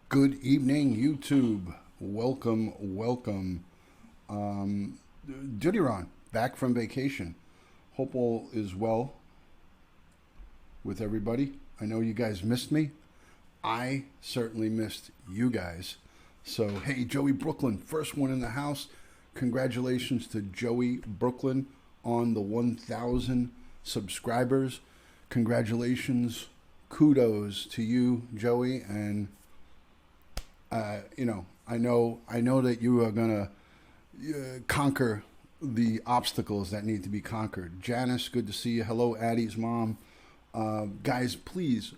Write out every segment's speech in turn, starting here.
Good evening, YouTube. Welcome, welcome. Um, Dudiron, back from vacation. Hope all is well with everybody. I know you guys missed me. I certainly missed you guys. So, hey, Joey Brooklyn, first one in the house. Congratulations to Joey Brooklyn on the 1,000 subscribers. Congratulations. Kudos to you, Joey, and I know that you are gonna conquer the obstacles that need to be conquered. Janice, good to see you. Hello, Addie's mom. Guys, please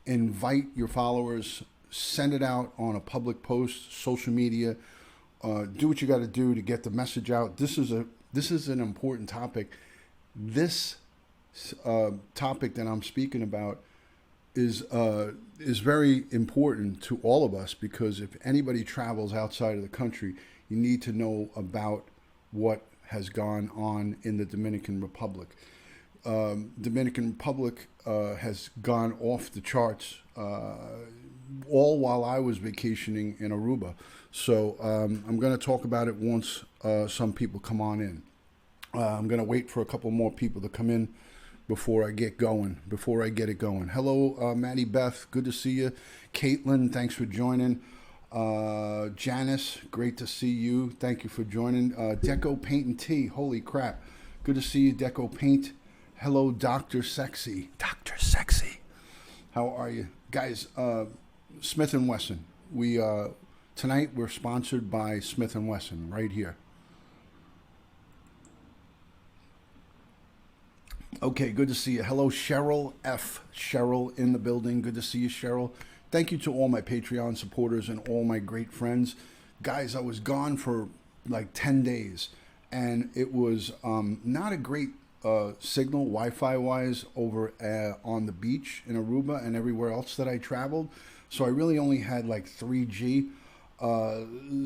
invite your followers. Send it out on a public post, social media. Do what you got to do to get the message out. This is an important topic. This topic that I'm speaking about is very important to all of us because if anybody travels outside of the country, you need to know about what has gone on in the Dominican Republic. Dominican Republic has gone off the charts, all while I was vacationing in Aruba. So I'm going to talk about it once some people come on in. I'm going to wait for a couple more people to come in before I get going, before I get it going. Hello, Maddie Beth. Good to see you. Caitlin, thanks for joining. Janice, great to see you. Thank you for joining. Deco Paint and Tea. Holy crap. Good to see you, Deco Paint. Hello, Dr. Sexy. Dr. Sexy. How are you? Guys, Smith& Wesson. Tonight we're sponsored by Smith& Wesson right here. Okay, good to see you. Hello, Cheryl F. Cheryl in the building. Good to see you, Cheryl. Thank you to all my Patreon supporters and all my great friends. Guys, I was gone for like 10 days, and it was not a great signal Wi-Fi wise over on the beach in Aruba and everywhere else that I traveled. So I really only had like 3G.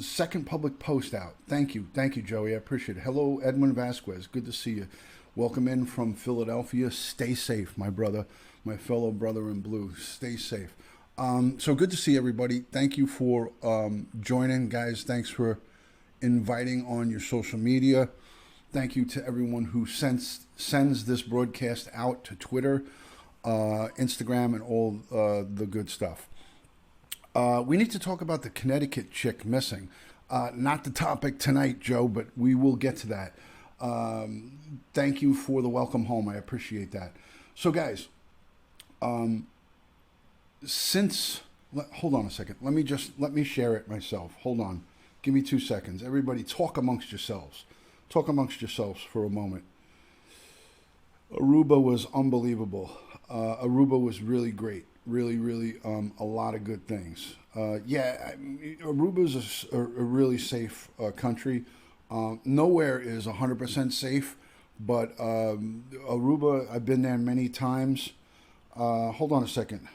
Second public post out. Thank you, Joey. I appreciate it. Hello, Edwin Vasquez. Good to see you. Welcome in from Philadelphia. Stay safe, my brother, my fellow brother in blue. Stay safe. So good to see everybody. Thank you for joining, guys. Thanks for inviting on your social media. Thank you to everyone who sends this broadcast out to Twitter, Instagram, and all the good stuff. We need to talk about the Connecticut chick missing. Not the topic tonight, Joe, but we will get to that. Thank you for the welcome home. I appreciate that. So, guys, hold on a second. Let me share it myself. Hold on. Give me 2 seconds. Everybody, talk amongst yourselves. Talk amongst yourselves for a moment. Aruba was unbelievable. Aruba was really great. Really, a lot of good things. Aruba's a really safe country. Nowhere is 100% safe, but Aruba, I've been there many times. Hold on a second.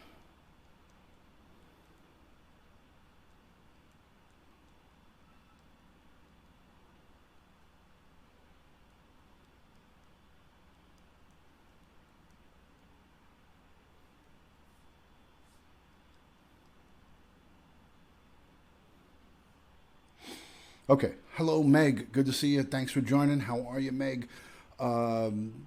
Okay. Hello, Meg. Good to see you. Thanks for joining. How are you, Meg? Um,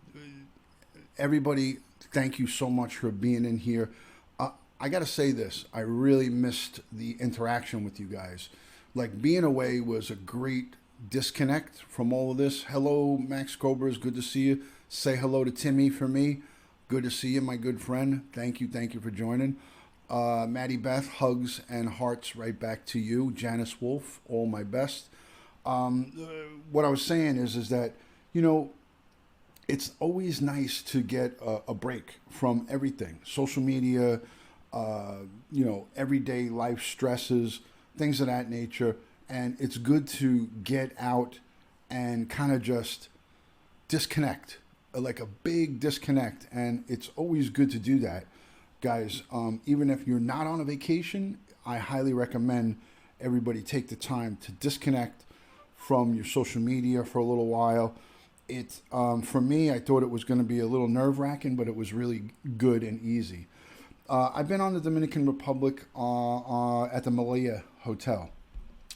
Everybody, thank you so much for being in here. I got to say this. I really missed the interaction with you guys. Like, being away was a great disconnect from all of this. Hello, Max Cobras. Good to see you. Say hello to Timmy for me. Good to see you, my good friend. Thank you. Thank you for joining. Maddie Beth, hugs and hearts right back to you. Janice Wolf, all my best. What I was saying is that, you know, it's always nice to get a break from everything social media, everyday life stresses, things of that nature. And it's good to get out and kind of just disconnect, like a big disconnect. And it's always good to do that, guys. Even if you're not on a vacation, I highly recommend everybody take the time to disconnect from your social media for a little while. For me, I thought it was going to be a little nerve wracking, but it was really good and easy. I've been on the Dominican Republic at the Malaya Hotel.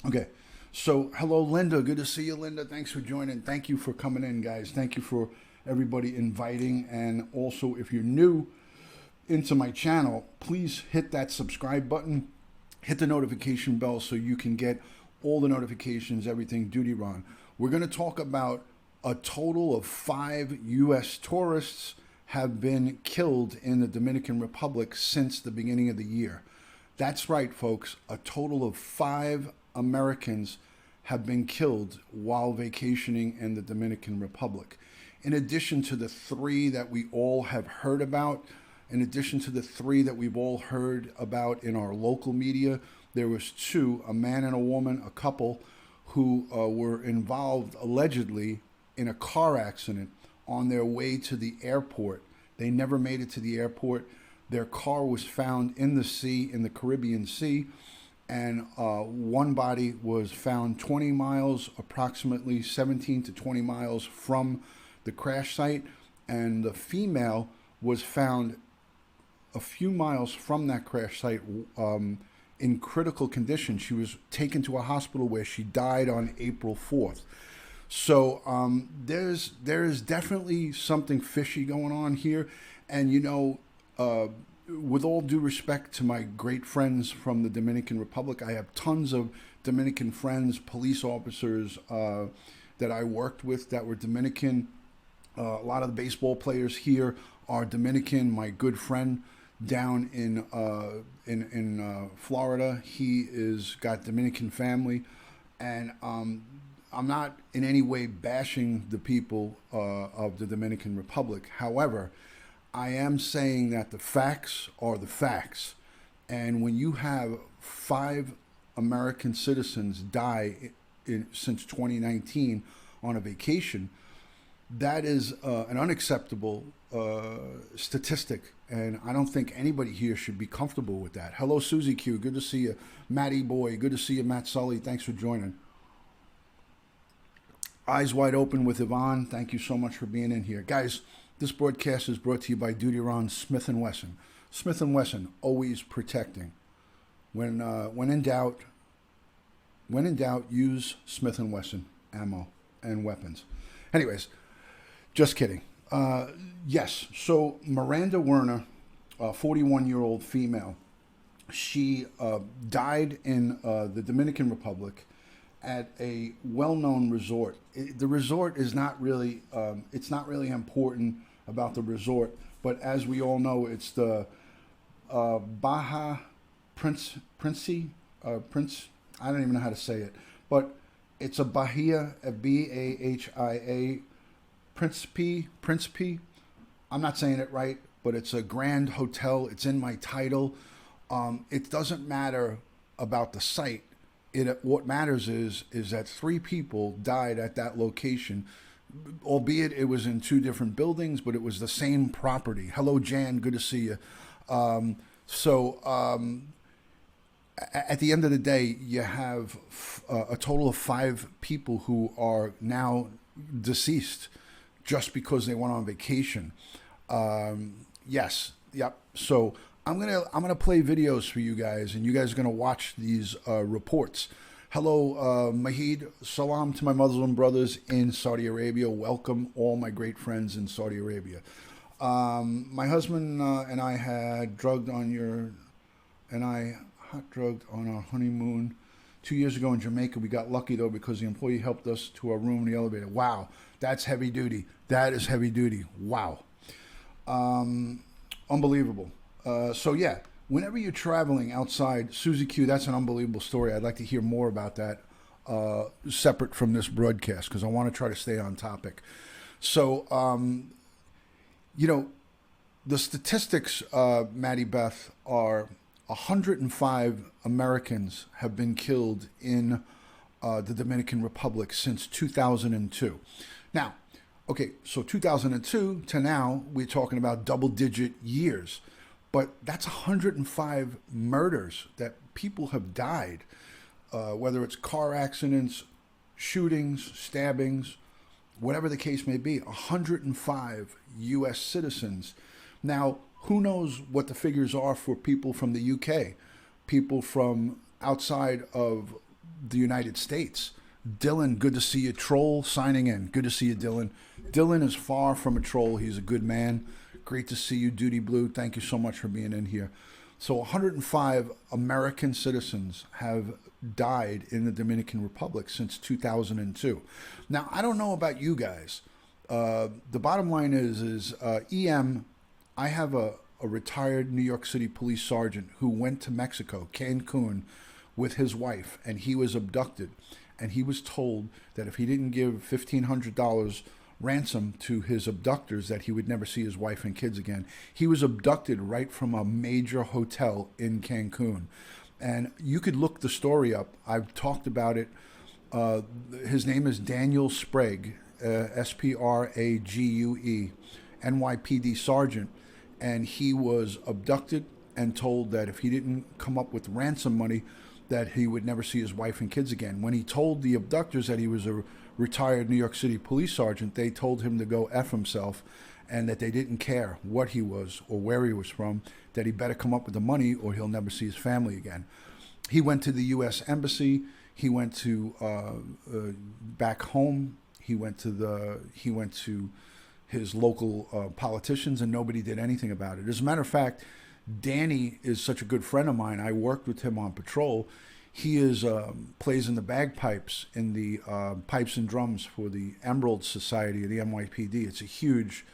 Okay. So, hello, Linda. Good to see you, Linda. Thanks for joining. Thank you for coming in, guys. Thank you for everybody inviting. And also, if you're new into my channel, please hit that subscribe button, hit the notification bell so you can get all the notifications, everything Duty Ron. We're going to talk about a total of 5 U.S. tourists have been killed in the Dominican Republic since the beginning of the year. That's right, folks. A total of 5 Americans have been killed while vacationing in the Dominican Republic. In addition to the 3 that we all have heard about, in addition to the 3 that we've all heard about in our local media, there was 2, a man and a woman, a couple, who were involved allegedly in a car accident on their way to the airport. They never made it to the airport. Their car was found in the sea, in the Caribbean Sea, and one body was found 20 miles, approximately 17 to 20 miles from the crash site, and the female was found a few miles from that crash site in critical condition. She was taken to a hospital where she died on April 4th. So there's definitely something fishy going on here. And, with all due respect to my great friends from the Dominican Republic, I have tons of Dominican friends, police officers that I worked with that were Dominican. A lot of the baseball players here are Dominican. My good friend down in Florida, he is got Dominican family, and I'm not in any way bashing the people of the Dominican Republic. However, I am saying that the facts are the facts. And when you have 5 American citizens die since 2019 on a vacation, that is an unacceptable statistic. And I don't think anybody here should be comfortable with that. Hello, Susie Q. Good to see you. Matty Boy. Good to see you, Matt Sully. Thanks for joining. Eyes Wide Open with Yvonne. Thank you so much for being in here. Guys, this broadcast is brought to you by Duty Ron Smith & Wesson. Smith & Wesson, always protecting. When in doubt, use Smith & Wesson ammo and weapons. Anyways, just kidding. Yes, so Miranda Werner, a 41-year-old female, she died in the Dominican Republic at a well-known resort. The resort is not really, it's not really important about the resort, but as we all know, it's the Principe, I don't even know how to say it, but it's a Bahia, a Bahia, Principe. I'm not saying it right, but it's a grand hotel. It's in my title. It doesn't matter about the site. What matters is that 3 people died at that location, albeit it was in 2 different buildings, but it was the same property. Hello, Jan. Good to see you. At the end of the day, you have a total of 5 people who are now deceased just because they went on vacation. Yes. Yep. So I'm gonna play videos for you guys, and you guys are gonna watch these reports. Hello, Mahid. Salam to my Muslim brothers in Saudi Arabia. Welcome all my great friends in Saudi Arabia. My husband and I had hot drugged on our honeymoon 2 years ago in Jamaica. We got lucky though because the employee helped us to our room in the elevator. Wow, that's heavy duty. That is heavy duty. Wow. Unbelievable. So yeah, whenever you're traveling outside, Susie Q, that's an unbelievable story. I'd like to hear more about that separate from this broadcast because I want to try to stay on topic. So, the statistics, Maddie Beth, are 105 Americans have been killed in the Dominican Republic since 2002. Now, okay, so 2002 to now, we're talking about double-digit years. But that's 105 murders that people have died, whether it's car accidents, shootings, stabbings, whatever the case may be. 105 U.S. citizens. Now, Who knows what the figures are for people from the UK, people from outside of the United States? Dylan, good to see you. Troll signing in. Good to see you, Dylan. Dylan is far from a troll. He's a good man. Great to see you, Duty Blue. Thank you so much for being in here. So 105 American citizens have died in the Dominican Republic since 2002. Now, I don't know about you guys. The bottom line is EM, I have a retired New York City police sergeant who went to Mexico, Cancun, with his wife, and he was abducted. And he was told that if he didn't give $1,500 ransom to his abductors, that he would never see his wife and kids again. He was abducted right from a major hotel in Cancun. And you could look the story up. I've talked about it. His name is Daniel Sprague, Sprague, NYPD sergeant. And he was abducted and told that if he didn't come up with ransom money, that he would never see his wife and kids again. When he told the abductors that he was a retired New York City police sergeant, they told him to go F himself, and that they didn't care what he was or where he was from, that he better come up with the money or he'll never see his family again. He went to the U.S. Embassy. He went to back home. He went to his local politicians, and nobody did anything about it. As a matter of fact, Danny is such a good friend of mine. I worked with him on patrol. He plays in the bagpipes in the pipes and drums for the Emerald Society of the NYPD. It's a huge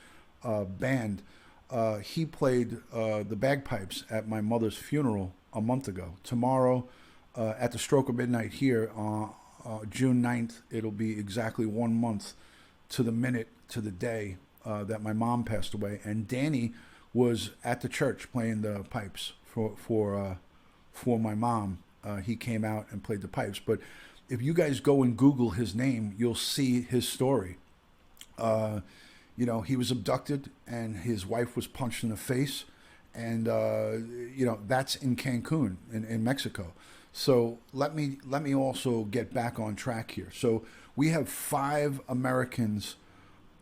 band. He played the bagpipes at my mother's funeral a month ago. Tomorrow, at the stroke of midnight here, June 9th, it'll be exactly 1 month to the minute, to the day that my mom passed away. And Danny was at the church playing the pipes for my mom. He came out and played the pipes. But if you guys go and Google his name, you'll see his story. He was abducted and his wife was punched in the face. And, that's in Cancun, in Mexico. So let me also get back on track here. So we have 5 Americans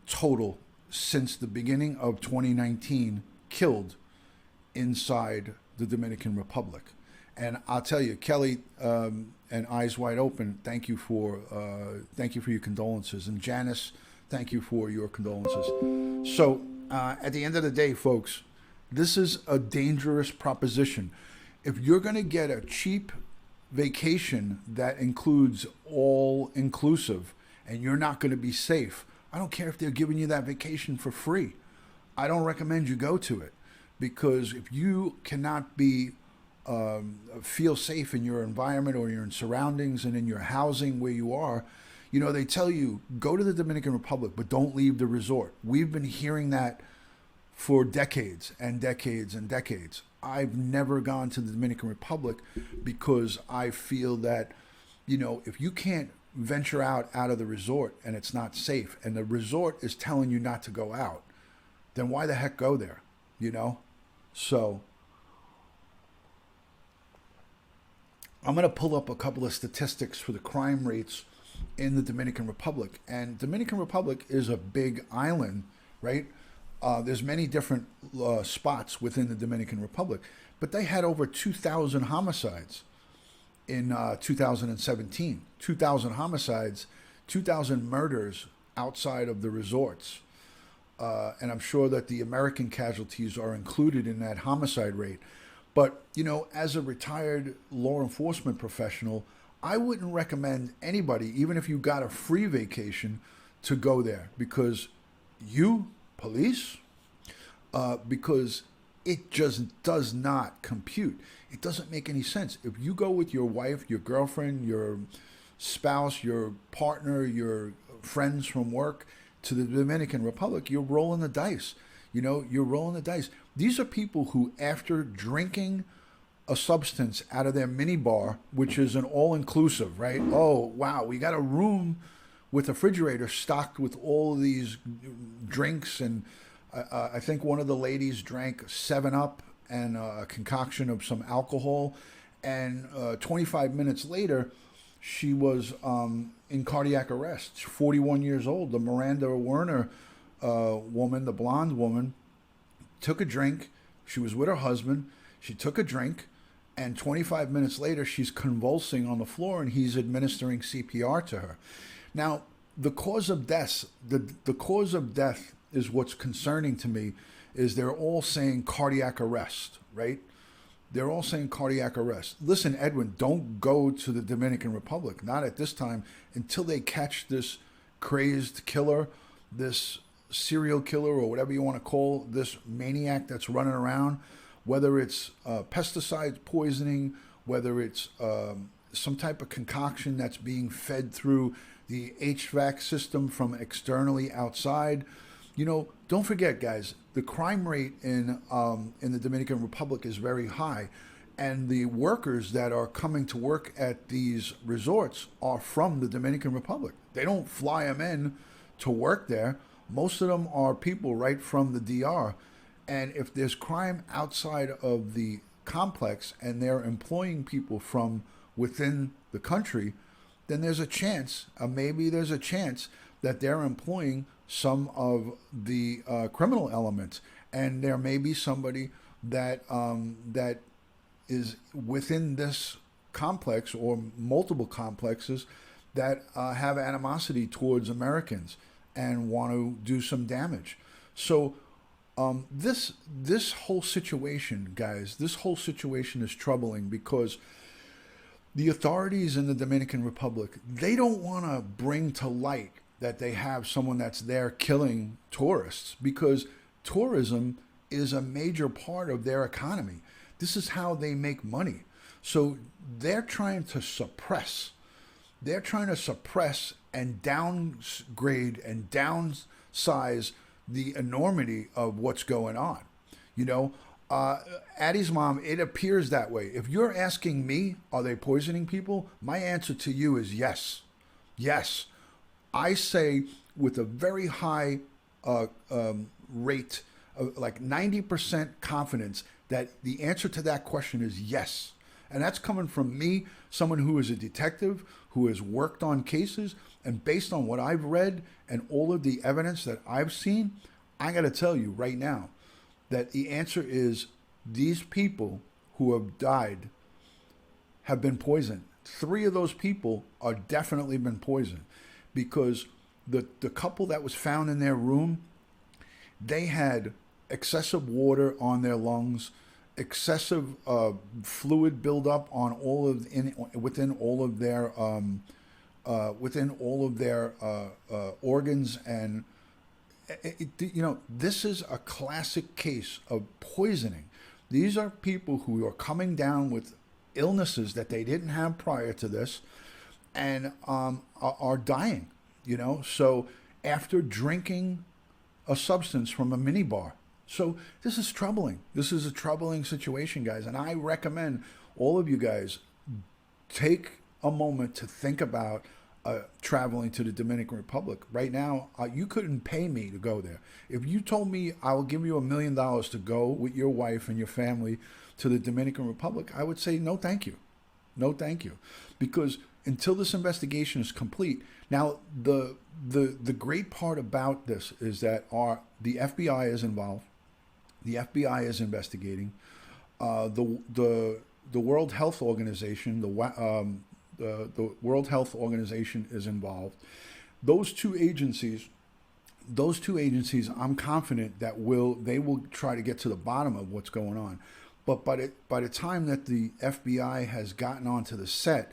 total since the beginning of 2019 killed inside the Dominican Republic. And I'll tell you, Kelly, and Eyes Wide Open, thank you for your condolences. And Janice, thank you for your condolences. So at the end of the day, folks, this is a dangerous proposition. If you're going to get a cheap vacation that includes all inclusive and you're not going to be safe, I don't care if they're giving you that vacation for free. I don't recommend you go to it, because if you cannot feel safe in your environment or your surroundings and in your housing where you are, they tell you go to the Dominican Republic, but don't leave the resort. We've been hearing that for decades and decades and decades. I've never gone to the Dominican Republic because I feel that, if you can't venture out of the resort and it's not safe and the resort is telling you not to go out, then why the heck go there, So I'm going to pull up a couple of statistics for the crime rates in the Dominican Republic. And Dominican Republic is a big island, right? There's many different spots within the Dominican Republic, but they had over 2,000 homicides in 2017. 2,000 homicides, 2,000 murders outside of the resorts. And I'm sure that the American casualties are included in that homicide rate. But, as a retired law enforcement professional, I wouldn't recommend anybody, even if you got a free vacation, to go there, because police, because it just does not compute. It doesn't make any sense. If you go with your wife, your girlfriend, your spouse, your partner, your friends from work to the Dominican Republic, you're rolling the dice. You're rolling the dice. These are people who, after drinking a substance out of their mini bar, which is an all-inclusive, right? Oh, wow, we got a room with a refrigerator stocked with all of these drinks, and I think one of the ladies drank 7-Up and a concoction of some alcohol, and 25 minutes later, she was in cardiac arrest. 41 years old. The Miranda Werner woman, the blonde woman, took a drink, She was with her husband. She took a drink, and 25 minutes later, she's convulsing on the floor, and he's administering CPR to her. Now, the cause of death, the cause of death is what's concerning to me. Is they're all saying cardiac arrest, right? They're all saying cardiac arrest. Listen, Edwin, don't go to the Dominican Republic, not at this time, until they catch this crazed killer, this serial killer, or whatever you want to call this maniac that's running around, whether it's pesticide poisoning, whether it's some type of concoction that's being fed through the HVAC system from externally outside. You know, don't forget, guys, the crime rate in the Dominican Republic is very high, and the workers that are coming to work at these resorts are from the Dominican Republic. They don't fly them in to work there. Most of them are people right from the DR. And if there's crime outside of the complex and they're employing people from within the country, then there's a chance, maybe there's a chance that they're employing some of the criminal elements, and there may be somebody that that is within this complex or multiple complexes that have animosity towards Americans and want to do some damage. So this whole situation, guys, this whole situation is troubling because the authorities in the Dominican Republic, they don't want to bring to light that they have someone that's there killing tourists, because tourism is a major part of their economy. This is how they make money. So they're trying to suppress. They're trying to suppress and downgrade and downsize the enormity of what's going on. You know, Addie's mom, it appears that way. If you're asking me, are they poisoning people? My answer to you is yes. Yes. I say with a very high rate, like 90% confidence, that the answer to that question is yes. And that's coming from me, someone who is a detective, who has worked on cases, and based on what I've read and all of the evidence that I've seen, I got to tell you right now that the answer is these people who have died have been poisoned. 3 of those people are definitely been poisoned, because the couple that was found in their room, they had excessive water on their lungs, excessive fluid buildup on within all of their organs, and you know, this is a classic case of poisoning. These are people who are coming down with illnesses that they didn't have prior to this, and are dying. You know, so after drinking a substance from a minibar. So this is troubling. This is a troubling situation, guys. And I recommend all of you guys take a moment to think about traveling to the Dominican Republic. Right now, you couldn't pay me to go there. If you told me I will give you $1 million to go with your wife and your family to the Dominican Republic, I would say no, thank you. No, thank you. Because until this investigation is complete. Now, the great part about this is that the FBI is involved. The FBI is investigating. The World Health Organization, the World Health Organization is involved. Those two agencies, I'm confident that they will try to get to the bottom of what's going on. But by the time that the FBI has gotten onto the set,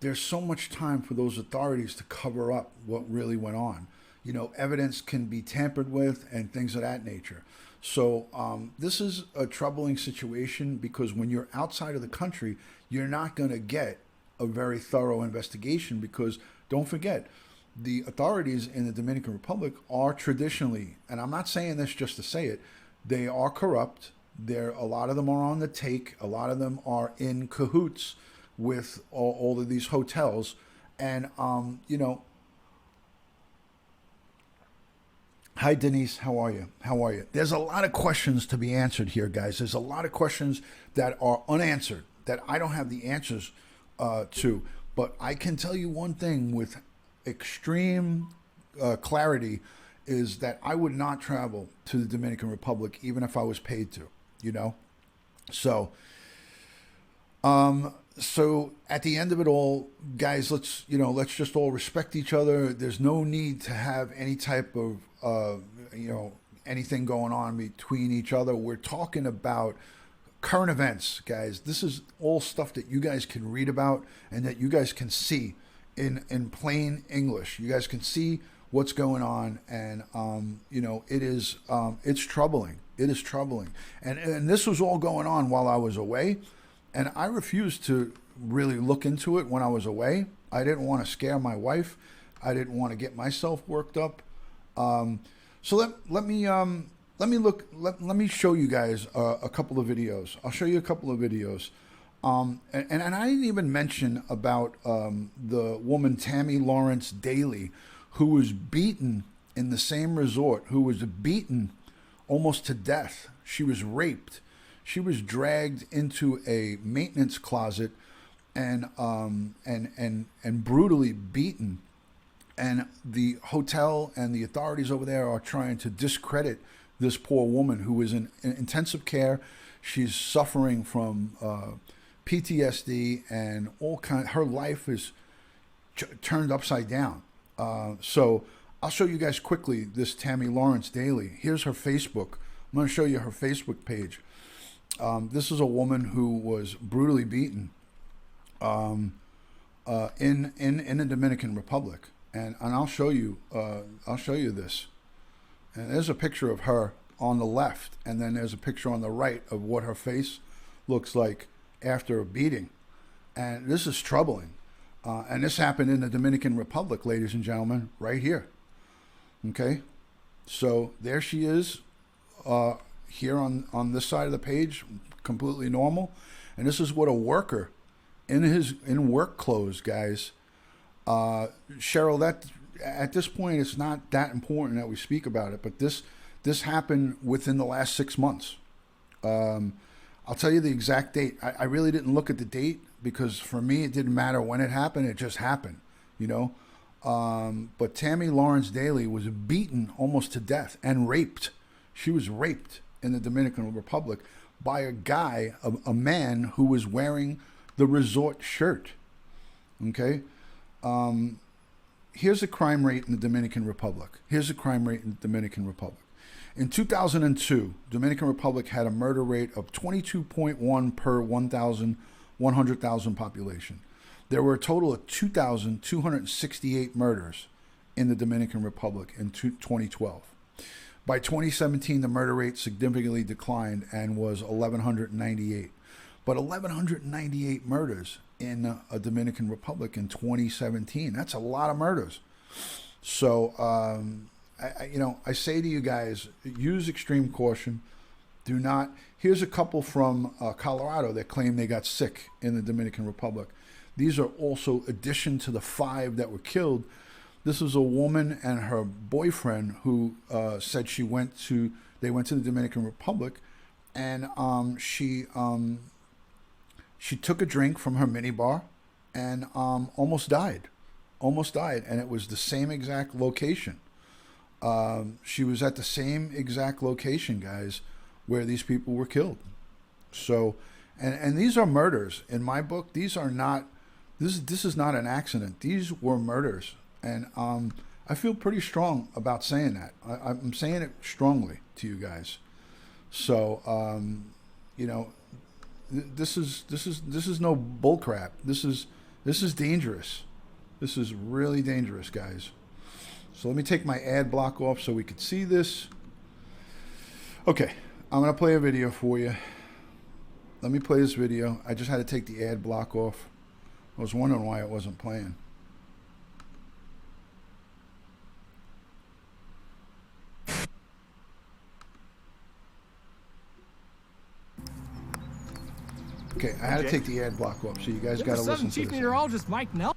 there's so much time for those authorities to cover up what really went on. You know, evidence can be tampered with and things of that nature. So this is a troubling situation, because when you're outside of the country, you're not going to get a very thorough investigation, because don't forget, the authorities in the Dominican Republic are traditionally, and I'm not saying this just to say it, they are corrupt. A lot of them are on the take. A lot of them are in cahoots with all of these hotels. And, you know, hi, Denise. How are you? How are you? There's a lot of questions to be answered here, guys. There's a lot of questions that are unanswered that I don't have the answers to. But I can tell you one thing with extreme clarity, is that I would not travel to the Dominican Republic even if I was paid to. you know. So, so at the end of it all, guys, let's just all respect each other. There's no need to have any type of anything going on between each other. We're talking about current events, guys. This is all stuff that you guys can read about and that you guys can see in plain English. You guys can see what's going on, and it's troubling. It is troubling, and this was all going on while I was away, and I refused to really look into it when I was away. I didn't want to scare my wife. I didn't want to get myself worked up. So let me show you guys a couple of videos. I'll show you a couple of videos. And I didn't even mention about the woman Tammy Lawrence Daly, who was beaten in the same resort, who was beaten almost to death. She was raped. She was dragged into a maintenance closet and brutally beaten. And the hotel and the authorities over there are trying to discredit this poor woman who was in intensive care. She's suffering from PTSD and all kind. Her life is turned upside down. So I'll show you guys quickly this Tammy Lawrence Daly. Here's her Facebook. I'm going to show you her Facebook page. This is a woman who was brutally beaten in the Dominican Republic, and I'll show you this. And there's a picture of her on the left, and then there's a picture on the right of what her face looks like after a beating. And this is troubling. And this happened in the Dominican Republic, ladies and gentlemen, right here. Okay? So there she is here on this side of the page, completely normal. And this is what a worker in work clothes, guys. Cheryl, that at this point, it's not that important that we speak about it, but this happened within the last 6 months. I'll tell you the exact date. I really didn't look at the date because for me, it didn't matter when it happened. It just happened, you know. But Tammy Lawrence Daly was beaten almost to death and raped. She was raped in the Dominican Republic by a guy, a man who was wearing the resort shirt. Okay. Here's the crime rate in the Dominican Republic. In 2002, Dominican Republic had a murder rate of 22.1 per 100,000 population. There were a total of 2,268 murders in the Dominican Republic in 2012. By 2017, the murder rate significantly declined and was 1,198. But 1,198 murders in a Dominican Republic in 2017. That's a lot of murders. So, I say to you guys, use extreme caution. Do not. Here's a couple from Colorado that claim they got sick in the Dominican Republic. These are also addition to the 5 that were killed. This was a woman and her boyfriend who said they went to the Dominican Republic, and she took a drink from her minibar and almost died. And it was the same exact location. She was at the same exact location, guys, where these people were killed. So, and these are murders. In my book, these are not, this is not an accident. These were murders. And I feel pretty strong about saying that. I'm saying it strongly to you guys. So, this is no bullcrap. This is dangerous. This is really dangerous, guys. So let me take my ad block off so we could see this. Okay, I'm gonna play a video for you. Let me play this video. I just had to take the ad block off. I was wondering why it wasn't playing. Okay, I had to take the ad block off, so you guys got to listen to Chief this. Meteorologist Mike Nell.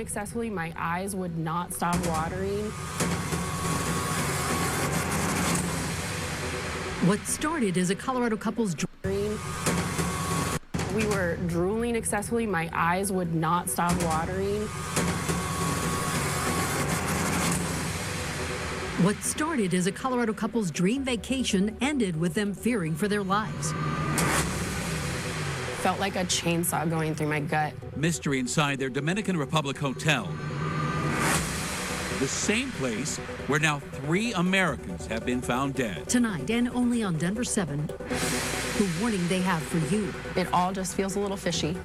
excessively. My eyes would not stop watering. What started as a Colorado couple's We were drooling excessively. My eyes would not stop watering. What started as a Colorado couple's dream vacation ended with them fearing for their lives. Felt like a chainsaw going through my gut. Mystery inside their Dominican Republic hotel. The same place where now 3 Americans have been found dead. Tonight, and only on Denver 7, the warning they have for you. It all just feels a little fishy.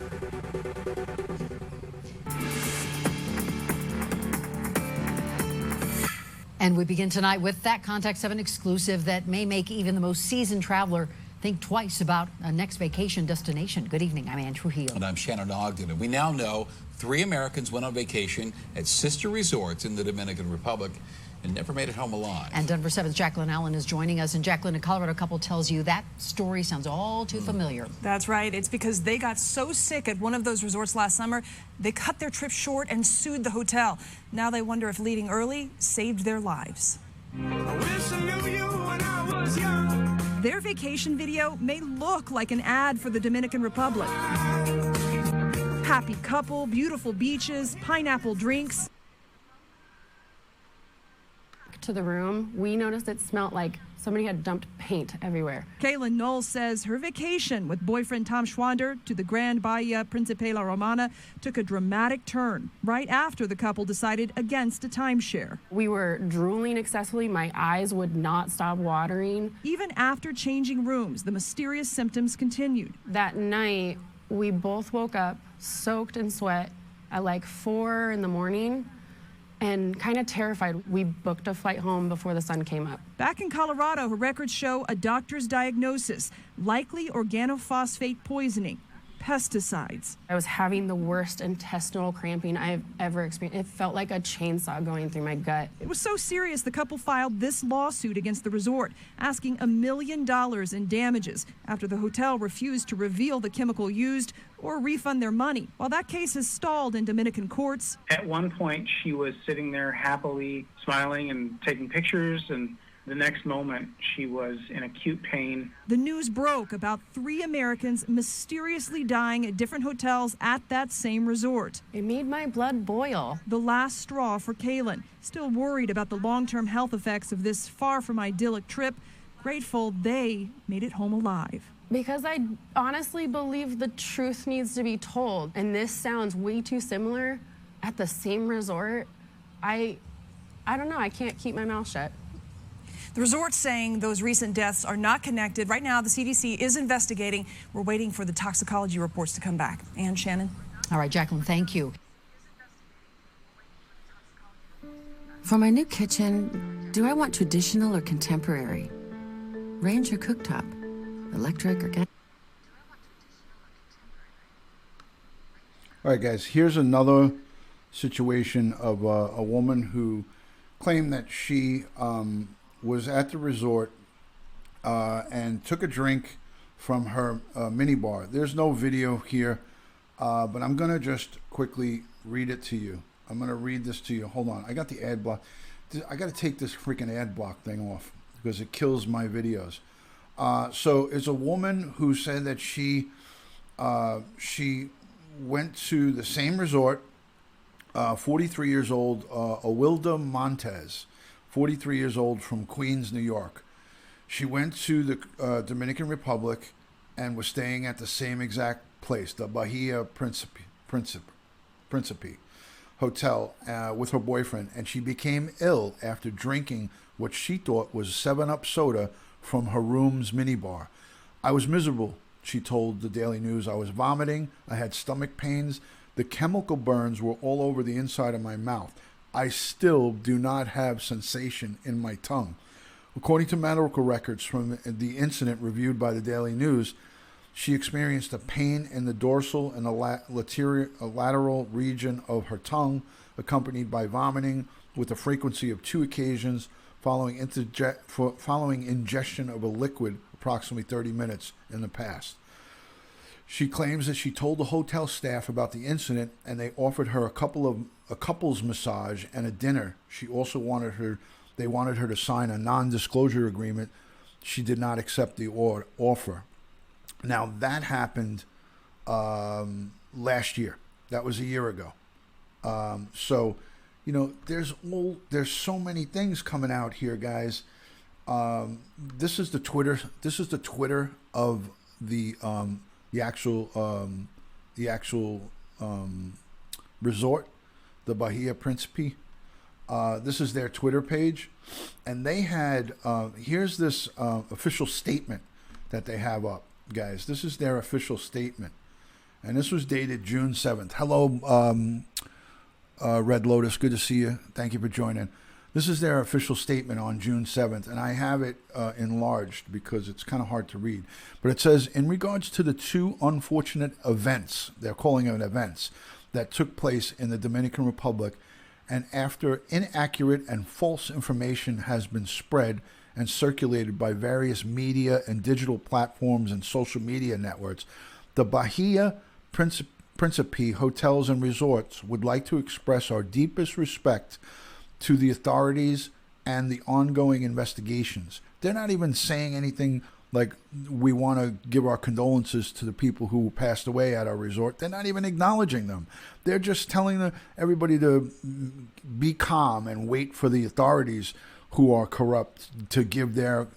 And we begin tonight with that Contact 7 exclusive that may make even the most seasoned traveler think twice about a next vacation destination. Good evening, I'm Ann Trujillo. And I'm Shannon Ogden. And we now know 3 Americans went on vacation at sister resorts in the Dominican Republic and never made it home alive. And Denver 7's Jacqueline Allen is joining us. And Jacqueline, a Colorado couple tells you that story sounds all too familiar. That's right. It's because they got so sick at one of those resorts last summer, they cut their trip short and sued the hotel. Now they wonder if leaving early saved their lives. I wish I knew you when I was young. Their vacation video may look like an ad for the Dominican Republic. Happy couple, beautiful beaches, pineapple drinks. To the room, we noticed it smelled like somebody had dumped paint everywhere. Kaylin Knowles says her vacation with boyfriend Tom Schwander to the Grand Bahia Principe La Romana took a dramatic turn right after the couple decided against a timeshare. We were drooling excessively. My eyes would not stop watering. Even after changing rooms, the mysterious symptoms continued. That night, we both woke up soaked in sweat at like 4 in the morning. And kind of terrified. We booked a flight home before the sun came up. Back in Colorado, her records show a doctor's diagnosis, likely organophosphate poisoning, pesticides. I was having the worst intestinal cramping I've ever experienced. It felt like a chainsaw going through my gut. It was so serious, the couple filed this lawsuit against the resort, asking $1 million in damages after the hotel refused to reveal the chemical used or refund their money. While that case has stalled in Dominican courts. At one point, she was sitting there happily smiling and taking pictures, and the next moment, she was in acute pain. The news broke about 3 Americans mysteriously dying at different hotels at that same resort. It made my blood boil. The last straw for Kaylin, still worried about the long-term health effects of this far from idyllic trip, grateful they made it home alive. Because I honestly believe the truth needs to be told. And this sounds way too similar at the same resort. I don't know, I can't keep my mouth shut. The resort's saying those recent deaths are not connected. Right now, the CDC is investigating. We're waiting for the toxicology reports to come back. And Shannon? All right, Jacqueline, thank you. For my new kitchen, do I want traditional or contemporary? Range or cooktop? Electric or gas? All right, guys, here's another situation of a woman who claimed that she was at the resort and took a drink from her minibar. There's no video here, but I'm going to just quickly read it to you. I'm going to read this to you. Hold on. I got the ad block. I got to take this freaking ad block thing off because it kills my videos. So it's a woman who said that she went to the same resort, 43 years old, Awilda Montez, 43 years old from Queens, New York. She went to the Dominican Republic and was staying at the same exact place, the Bahia Principe Hotel with her boyfriend, and she became ill after drinking what she thought was 7-Up soda from her room's minibar. I was miserable, she told the Daily News. I was vomiting, I had stomach pains, the chemical burns were all over the inside of my mouth. I still do not have sensation in my tongue. According to medical records from the incident reviewed by the Daily News, she experienced a pain in the dorsal and the lateral region of her tongue, accompanied by vomiting with a frequency of 2 occasions following ingestion of a liquid approximately 30 minutes in the past. She claims that she told the hotel staff about the incident, and they offered her a couples massage and a dinner. She also they wanted her to sign a non-disclosure agreement. She did not accept the offer. Now that happened last year. That was a year ago. So, you know, there's so many things coming out here, guys. This is the Twitter. This is the Twitter of the actual resort, the Bahia Principe. This is their Twitter page, and they had here's this official statement that they have up, guys. This is their official statement, and this was dated June 7th. Hello, Red Lotus. Good to see you. Thank you for joining. This is their official statement on June 7th, and I have it enlarged because it's kind of hard to read. But it says, in regards to the two unfortunate events, they're calling them events, that took place in the Dominican Republic, and after inaccurate and false information has been spread and circulated by various media and digital platforms and social media networks, the Bahia Principe Hotels and Resorts would like to express our deepest respect to the authorities and the ongoing investigations. They're not even saying anything like we want to give our condolences to the people who passed away at our resort. They're not even acknowledging them. They're just telling everybody to be calm and wait for the authorities who are corrupt to give their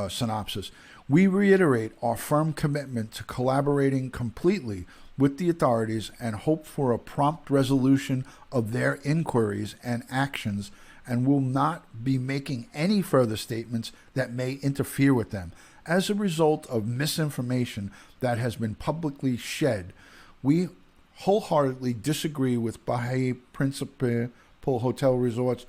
synopsis. We reiterate our firm commitment to collaborating completely with the authorities and hope for a prompt resolution of their inquiries and actions, and will not be making any further statements that may interfere with them. As a result of misinformation that has been publicly shed, we wholeheartedly disagree with Bahia Principe Hotel Resorts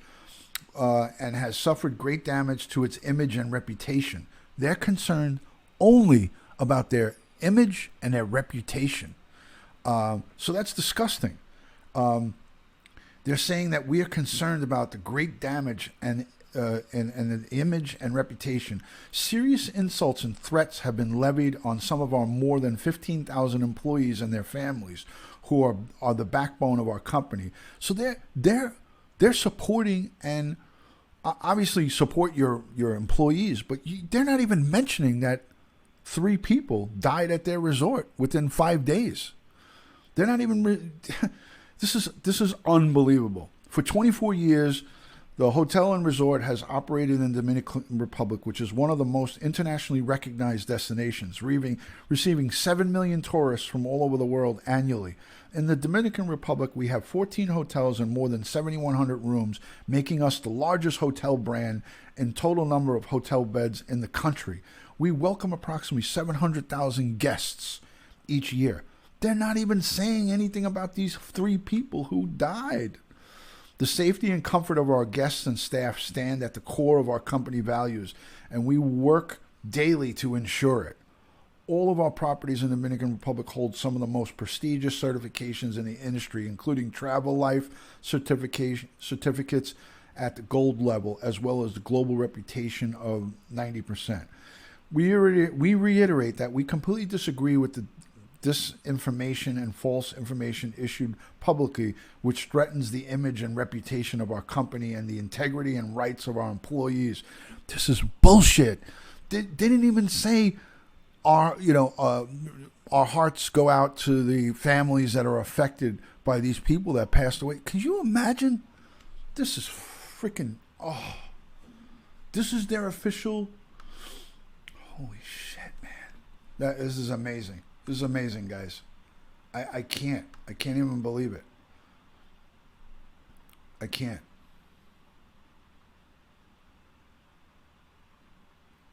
and has suffered great damage to its image and reputation. They're concerned only about their image and their reputation. So that's disgusting. They're saying that we are concerned about the great damage and the image and reputation. Serious insults and threats have been levied on some of our more than 15,000 employees and their families, who are the backbone of our company. So they're supporting and obviously support your employees, but they're not even mentioning that 3 people died at their resort within 5 days. They're not even. This is unbelievable. For 24 years, the hotel and resort has operated in the Dominican Republic, which is one of the most internationally recognized destinations, receiving 7 million tourists from all over the world annually. In the Dominican Republic, we have 14 hotels and more than 7,100 rooms, making us the largest hotel brand in total number of hotel beds in the country. We welcome approximately 700,000 guests each year. They're not even saying anything about these 3 people who died. The safety and comfort of our guests and staff stand at the core of our company values, and we work daily to ensure it. All of our properties in the Dominican Republic hold some of the most prestigious certifications in the industry, including Travel Life certificates at the gold level, as well as the global reputation of 90%. We reiterate that we completely disagree with the disinformation and false information issued publicly, which threatens the image and reputation of our company and the integrity and rights of our employees. This is bullshit. They didn't even say our hearts go out to the families that are affected by these people that passed away. Can you imagine? This is freaking, this is their official. Holy shit, man. This is amazing. This is amazing, guys. I can't even believe it. I can't.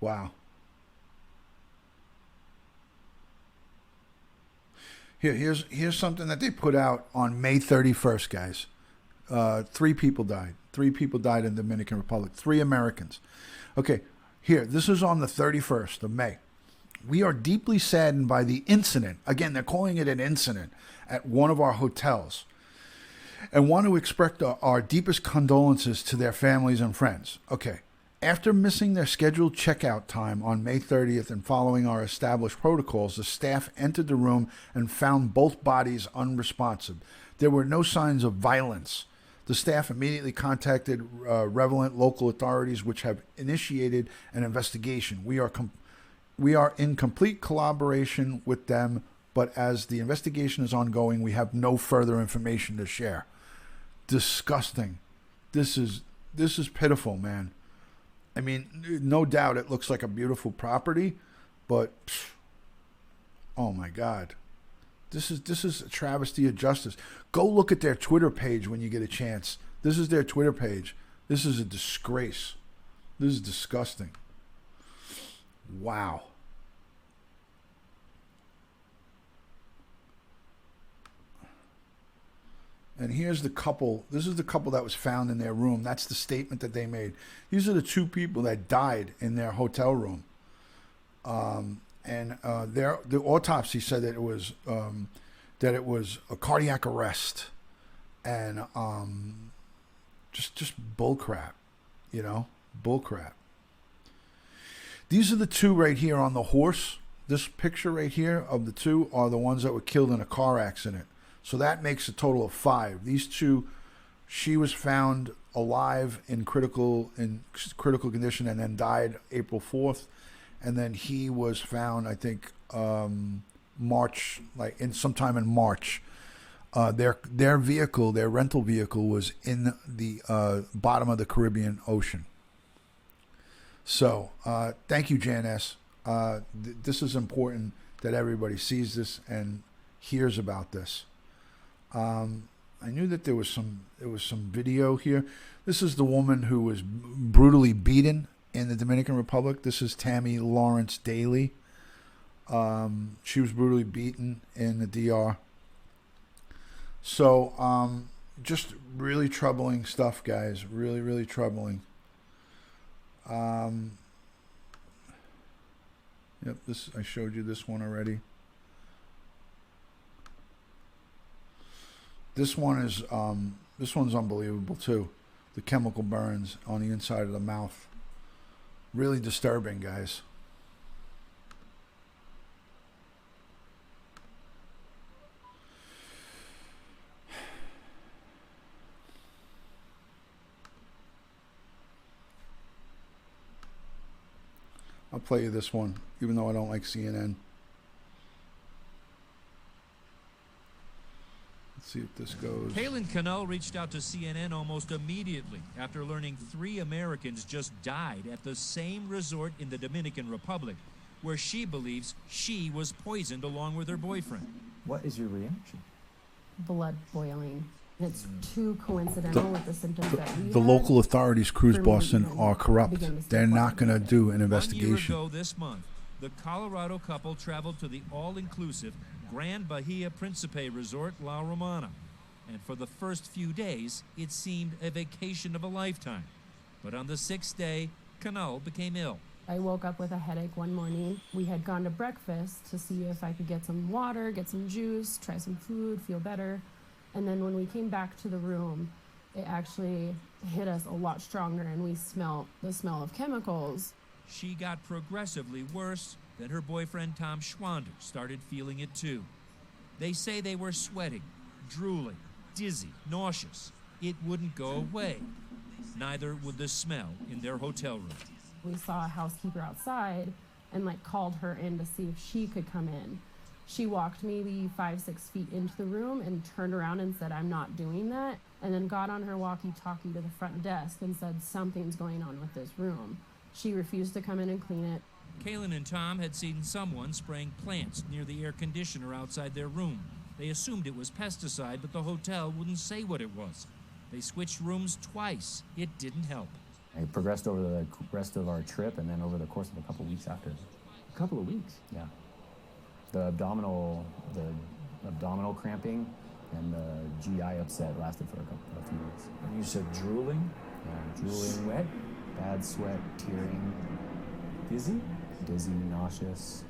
Wow. Here's something that they put out on May 31st, guys. 3 people died. 3 people died in the Dominican Republic. 3 Americans. Okay, here. This is on the 31st of May. We are deeply saddened by the incident. Again, they're calling it an incident at one of our hotels, and want to express our deepest condolences to their families and friends. Okay. After missing their scheduled checkout time on May 30th and following our established protocols, the staff entered the room and found both bodies unresponsive. There were no signs of violence. The staff immediately contacted relevant local authorities, which have initiated an investigation. We are in complete collaboration with them, but as the investigation is ongoing, we have no further information to share. Disgusting. This is pitiful, man. I mean, no doubt it looks like a beautiful property, but oh my God. This is a travesty of justice. Go look at their Twitter page when you get a chance. This is their Twitter page. This is a disgrace. This is disgusting. Wow. And here's the couple. This is the couple that was found in their room. That's the statement that they made. These are the two people that died in their hotel room. The autopsy said that it was a cardiac arrest, and just bull crap, bull crap. These are the two right here on the horse. This picture right here of the two are the ones that were killed in a car accident. So that makes a total of 5. These two, she was found alive in critical condition and then died April 4th. And then he was found, I think, sometime in March. Their vehicle, their rental vehicle, was in the bottom of the Caribbean Ocean. So thank you, Janice. This is important that everybody sees this and hears about this. I knew that there was some video here. This is the woman who was brutally beaten in the Dominican Republic. This is Tammy Lawrence Daly. She was brutally beaten in the DR. So just really troubling stuff, guys. Really, really troubling. Yep, I showed you this one already. This one's unbelievable too. The chemical burns on the inside of the mouth. Really disturbing, guys. I'll play you this one, even though I don't like CNN. Let's see if this goes. Kaylin Cannell reached out to CNN almost immediately after learning 3 Americans just died at the same resort in the Dominican Republic, where she believes she was poisoned along with her boyfriend. What is your reaction? Blood boiling. It's too coincidental with the symptoms that we The had. local authorities, Cruz Boston, are corrupt. They're not going to do an 1 year investigation. ago this month, the Colorado couple traveled to the all-inclusive Grand Bahia Principe Resort La Romana. And for the first few days, it seemed a vacation of a lifetime. But on the 6th day, Cannell became ill. I woke up with a headache one morning. We had gone to breakfast to see if I could get some water, get some juice, try some food, feel better. And then when we came back to the room, it actually hit us a lot stronger, and we smelled the smell of chemicals. She got progressively worse. Then her boyfriend, Tom Schwander, started feeling it too. They say they were sweating, drooling, dizzy, nauseous. It wouldn't go away. Neither would the smell in their hotel room. We saw a housekeeper outside and called her in to see if she could come in. She walked maybe 5-6 feet into the room and turned around and said, "I'm not doing that," and then got on her walkie-talkie to the front desk and said, "Something's going on with this room." She refused to come in and clean it. Kaylin and Tom had seen someone spraying plants near the air conditioner outside their room. They assumed it was pesticide, but the hotel wouldn't say what it was. They switched rooms twice. It didn't help. It progressed over the rest of our trip and then over the course of a couple weeks after. A couple of weeks? Yeah. The abdominal cramping and the GI upset lasted for a few weeks. And you said drooling? Yeah, drooling. Sweat? Bad sweat, tearing. Dizzy, nauseous.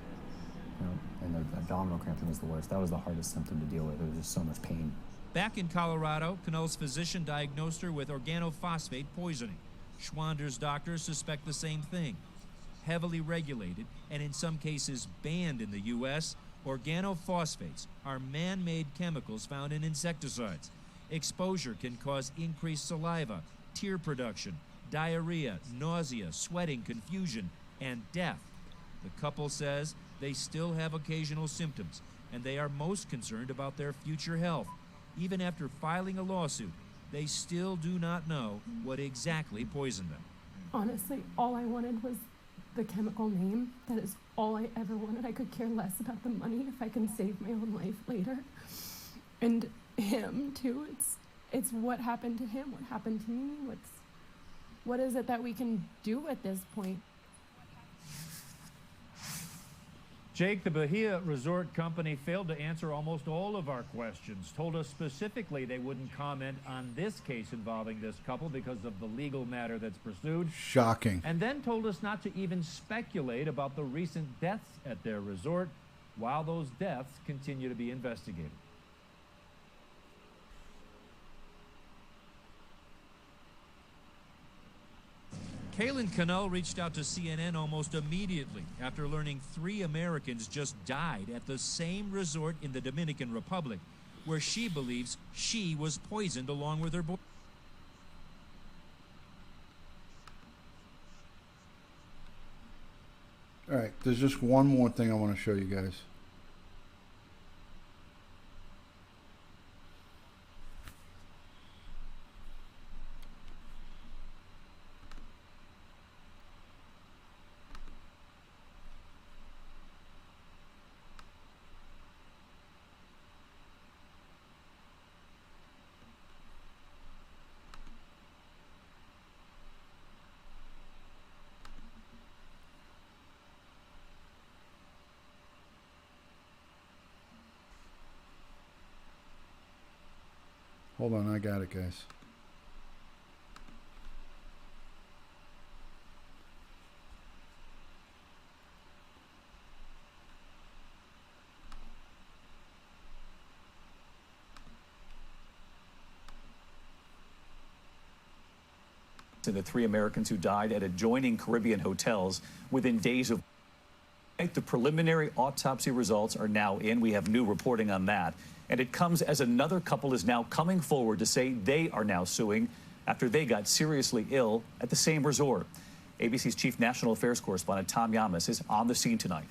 And the abdominal cramping was the worst. That was the hardest symptom to deal with. There was just so much pain. Back in Colorado, Cannell's physician diagnosed her with organophosphate poisoning. Schwander's doctors suspect the same thing. Heavily regulated, and in some cases banned in the U.S., organophosphates are man-made chemicals found in insecticides. Exposure can cause increased saliva, tear production, diarrhea, nausea, sweating, confusion, and death. The couple says they still have occasional symptoms, and they are most concerned about their future health. Even after filing a lawsuit, they still do not know what exactly poisoned them. Honestly, all I wanted was the chemical name. That is all I ever wanted. I could care less about the money if I can save my own life later. And him, too. It's what happened to him, what happened to me, what is it that we can do at this point? Jake, the Bahia Resort Company failed to answer almost all of our questions, told us specifically they wouldn't comment on this case involving this couple because of the legal matter that's pursued. Shocking. And then told us not to even speculate about the recent deaths at their resort while those deaths continue to be investigated. Kaylin Cannell reached out to CNN almost immediately after learning 3 Americans just died at the same resort in the Dominican Republic, where she believes she was poisoned along with her boy. All right, there's just one more thing I want to show you guys. Hold on, I got it, guys. To the 3 Americans who died at adjoining Caribbean hotels within days of. The preliminary autopsy results are now in. We have new reporting on that. And it comes as another couple is now coming forward to say they are now suing after they got seriously ill at the same resort. ABC's chief national affairs correspondent Tom Yamas is on the scene tonight.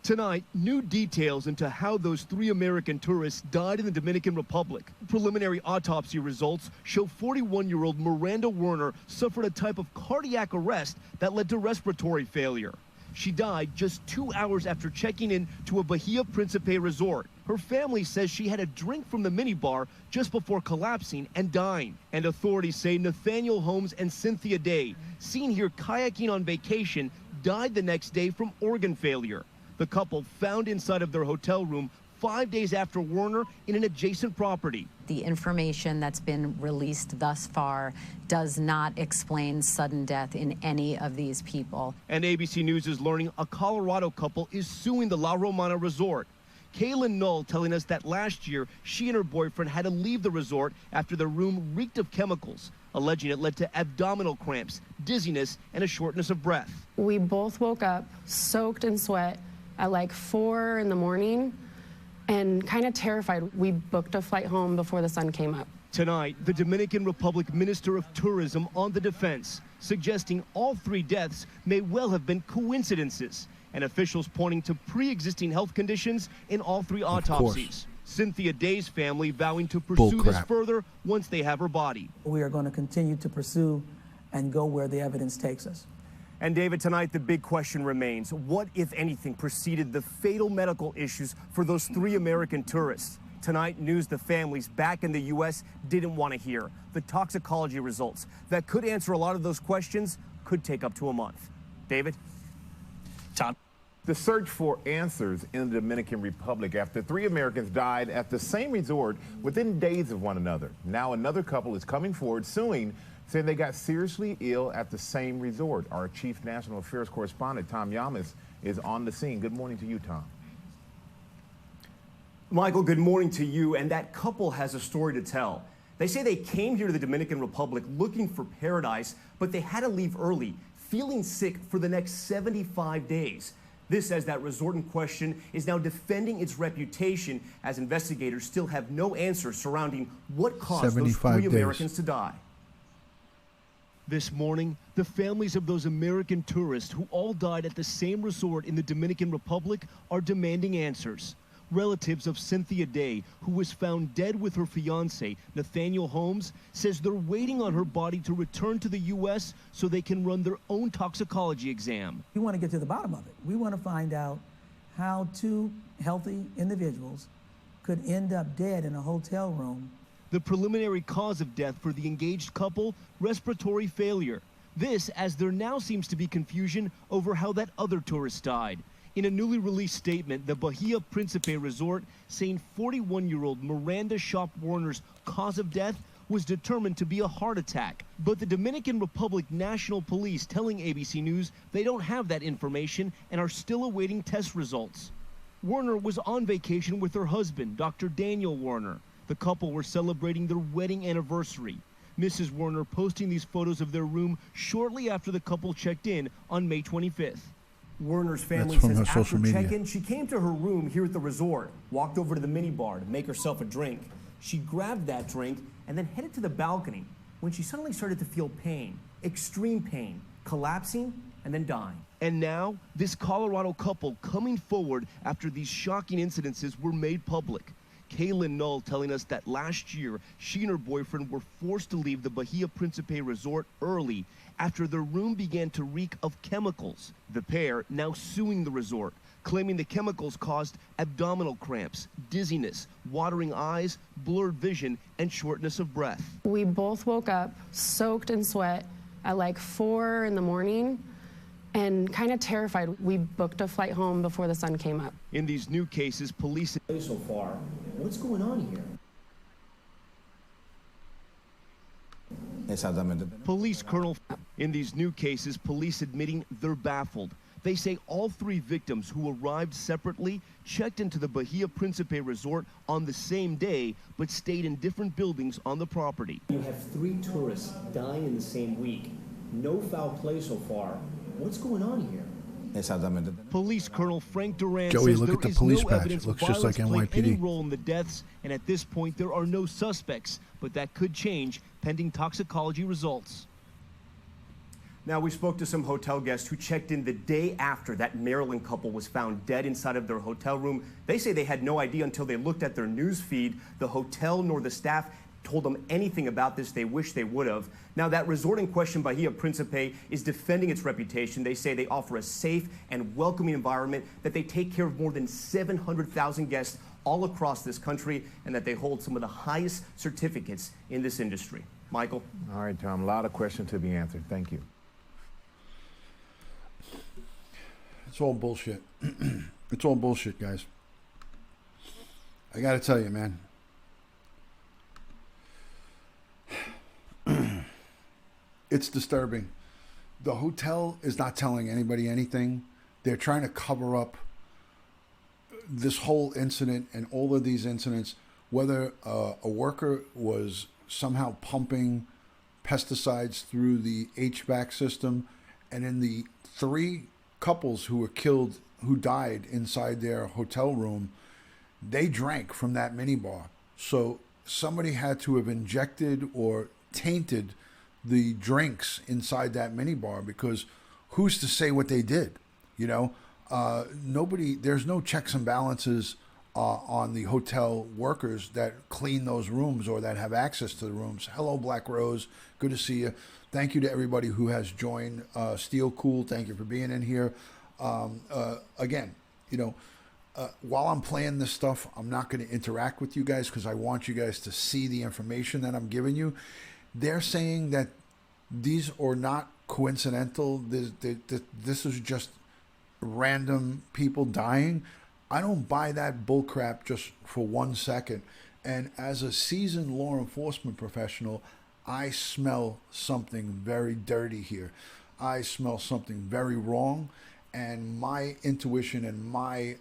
Tonight, new details into how those 3 American tourists died in the Dominican Republic. Preliminary autopsy results show 41-year-old Miranda Werner suffered a type of cardiac arrest that led to respiratory failure. She died just 2 hours after checking in to a Bahia Principe resort. Her family says she had a drink from the minibar just before collapsing and dying. And authorities say Nathaniel Holmes and Cynthia Day, seen here kayaking on vacation, died the next day from organ failure. The couple found inside of their hotel room 5 days after Werner in an adjacent property. The information that's been released thus far does not explain sudden death in any of these people. And ABC News is learning a Colorado couple is suing the La Romana resort. Kaylin Null telling us that last year she and her boyfriend had to leave the resort after their room reeked of chemicals, alleging it led to abdominal cramps, dizziness, and a shortness of breath. We both woke up soaked in sweat at like 4 in the morning. And kind of terrified. We booked a flight home before the sun came up. Tonight, the Dominican Republic Minister of Tourism on the defense, suggesting all 3 deaths may well have been coincidences, and officials pointing to pre-existing health conditions in all 3 autopsies. Cynthia Day's family vowing to pursue this further once they have her body. We are going to continue to pursue and go where the evidence takes us. And David, tonight the big question remains, what, if anything, preceded the fatal medical issues for those 3 American tourists? Tonight, news the families back in the U.S. didn't want to hear. The toxicology results that could answer a lot of those questions could take up to a month. David? Tom? The search for answers in the Dominican Republic after 3 Americans died at the same resort within days of one another. Now another couple is coming forward suing, saying they got seriously ill at the same resort. Our chief national affairs correspondent, Tom Yamas, is on the scene. Good morning to you, Tom. Michael, good morning to you. And that couple has a story to tell. They say they came here to the Dominican Republic looking for paradise, but they had to leave early, feeling sick for the next 75 days. This as that resort in question is now defending its reputation as investigators still have no answers surrounding what caused those 3 Americans to die. This morning, the families of those American tourists who all died at the same resort in the Dominican Republic are demanding answers. Relatives of Cynthia Day, who was found dead with her fiancé, Nathaniel Holmes, says they're waiting on her body to return to the U.S. so they can run their own toxicology exam. We want to get to the bottom of it. We want to find out how 2 healthy individuals could end up dead in a hotel room. The preliminary cause of death for the engaged couple, respiratory failure. This as there now seems to be confusion over how that other tourist died. In a newly released statement, the Bahia Principe resort saying 41-year-old Miranda Shop Warner's cause of death was determined to be a heart attack. But the Dominican Republic National Police telling ABC News they don't have that information and are still awaiting test results. Warner was on vacation with her husband, Dr. Daniel Warner. The couple were celebrating their wedding anniversary. Mrs. Warner posting these photos of their room shortly after the couple checked in on May 25th. Warner's family says after check-in, she came to her room here at the resort, walked over to the minibar to make herself a drink. She grabbed that drink and then headed to the balcony when she suddenly started to feel pain, extreme pain, collapsing and then dying. And now, this Colorado couple coming forward after these shocking incidences were made public. Kaylin Null telling us that last year, she and her boyfriend were forced to leave the Bahia Principe resort early after their room began to reek of chemicals. The pair now suing the resort, claiming the chemicals caused abdominal cramps, dizziness, watering eyes, blurred vision, and shortness of breath. We both woke up soaked in sweat at like 4 in the morning and kind of terrified. We booked a flight home before the sun came up. In these new cases, police... So far, what's going on here? Police Colonel... In these new cases, police admitting they're baffled. They say all 3 victims who arrived separately checked into the Bahia Principe resort on the same day, but stayed in different buildings on the property. You have 3 tourists dying in the same week. No foul play so far. What's going on here? Police Colonel Frank Duran Joey, says look there at the is police no patch. evidence It looks violence just like played any NYPD. role in the deaths, and at this point there are no suspects, but that could change pending toxicology results. Now, we spoke to some hotel guests who checked in the day after that Maryland couple was found dead inside of their hotel room. They say they had no idea until they looked at their news feed. The hotel nor the staff told them anything about this. They wish they would have. Now, that resort in question, Bahia Principe, is defending its reputation. They say they offer a safe and welcoming environment, that they take care of more than 700,000 guests all across this country, and that they hold some of the highest certificates in this industry. Michael? All right, Tom, a lot of questions to be answered. Thank you. It's all bullshit. It's all bullshit, guys. I got to tell you, man. It's disturbing. The hotel is not telling anybody anything. They're trying to cover up this whole incident and all of these incidents, whether a worker was somehow pumping pesticides through the HVAC system, and in the 3 couples who were killed, who died inside their hotel room, they drank from that minibar. So somebody had to have injected or tainted the drinks inside that minibar, because who's to say what they did? You know, nobody, there's no checks and balances on the hotel workers that clean those rooms or that have access to the rooms. Hello, Black Rose. Good to see you. Thank you to everybody who has joined. Steel Cool, thank you for being in here. Again, you know, while I'm playing this stuff, I'm not going to interact with you guys because I want you guys to see the information that I'm giving you. They're saying that these are not coincidental. This is just random people dying. I don't buy that bullcrap just for 1 second. And as a seasoned law enforcement professional, I smell something very dirty here. I smell something very wrong. And my intuition and my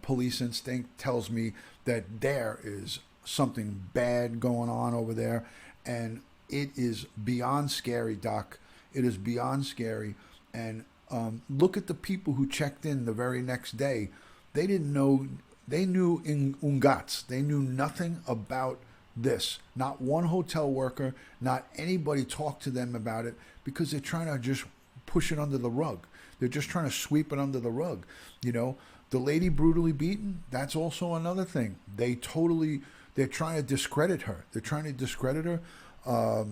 police instinct tells me that there is something bad going on over there, and it is beyond scary, Doc. It is beyond scary. And look at the people who checked in the very next day. They didn't know. They knew in Ungats. They knew nothing about this. Not one hotel worker, not anybody talked to them about it, because they're trying to just push it under the rug. They're just trying to sweep it under the rug. You know, the lady brutally beaten, that's also another thing. They're trying to discredit her. They're trying to discredit her.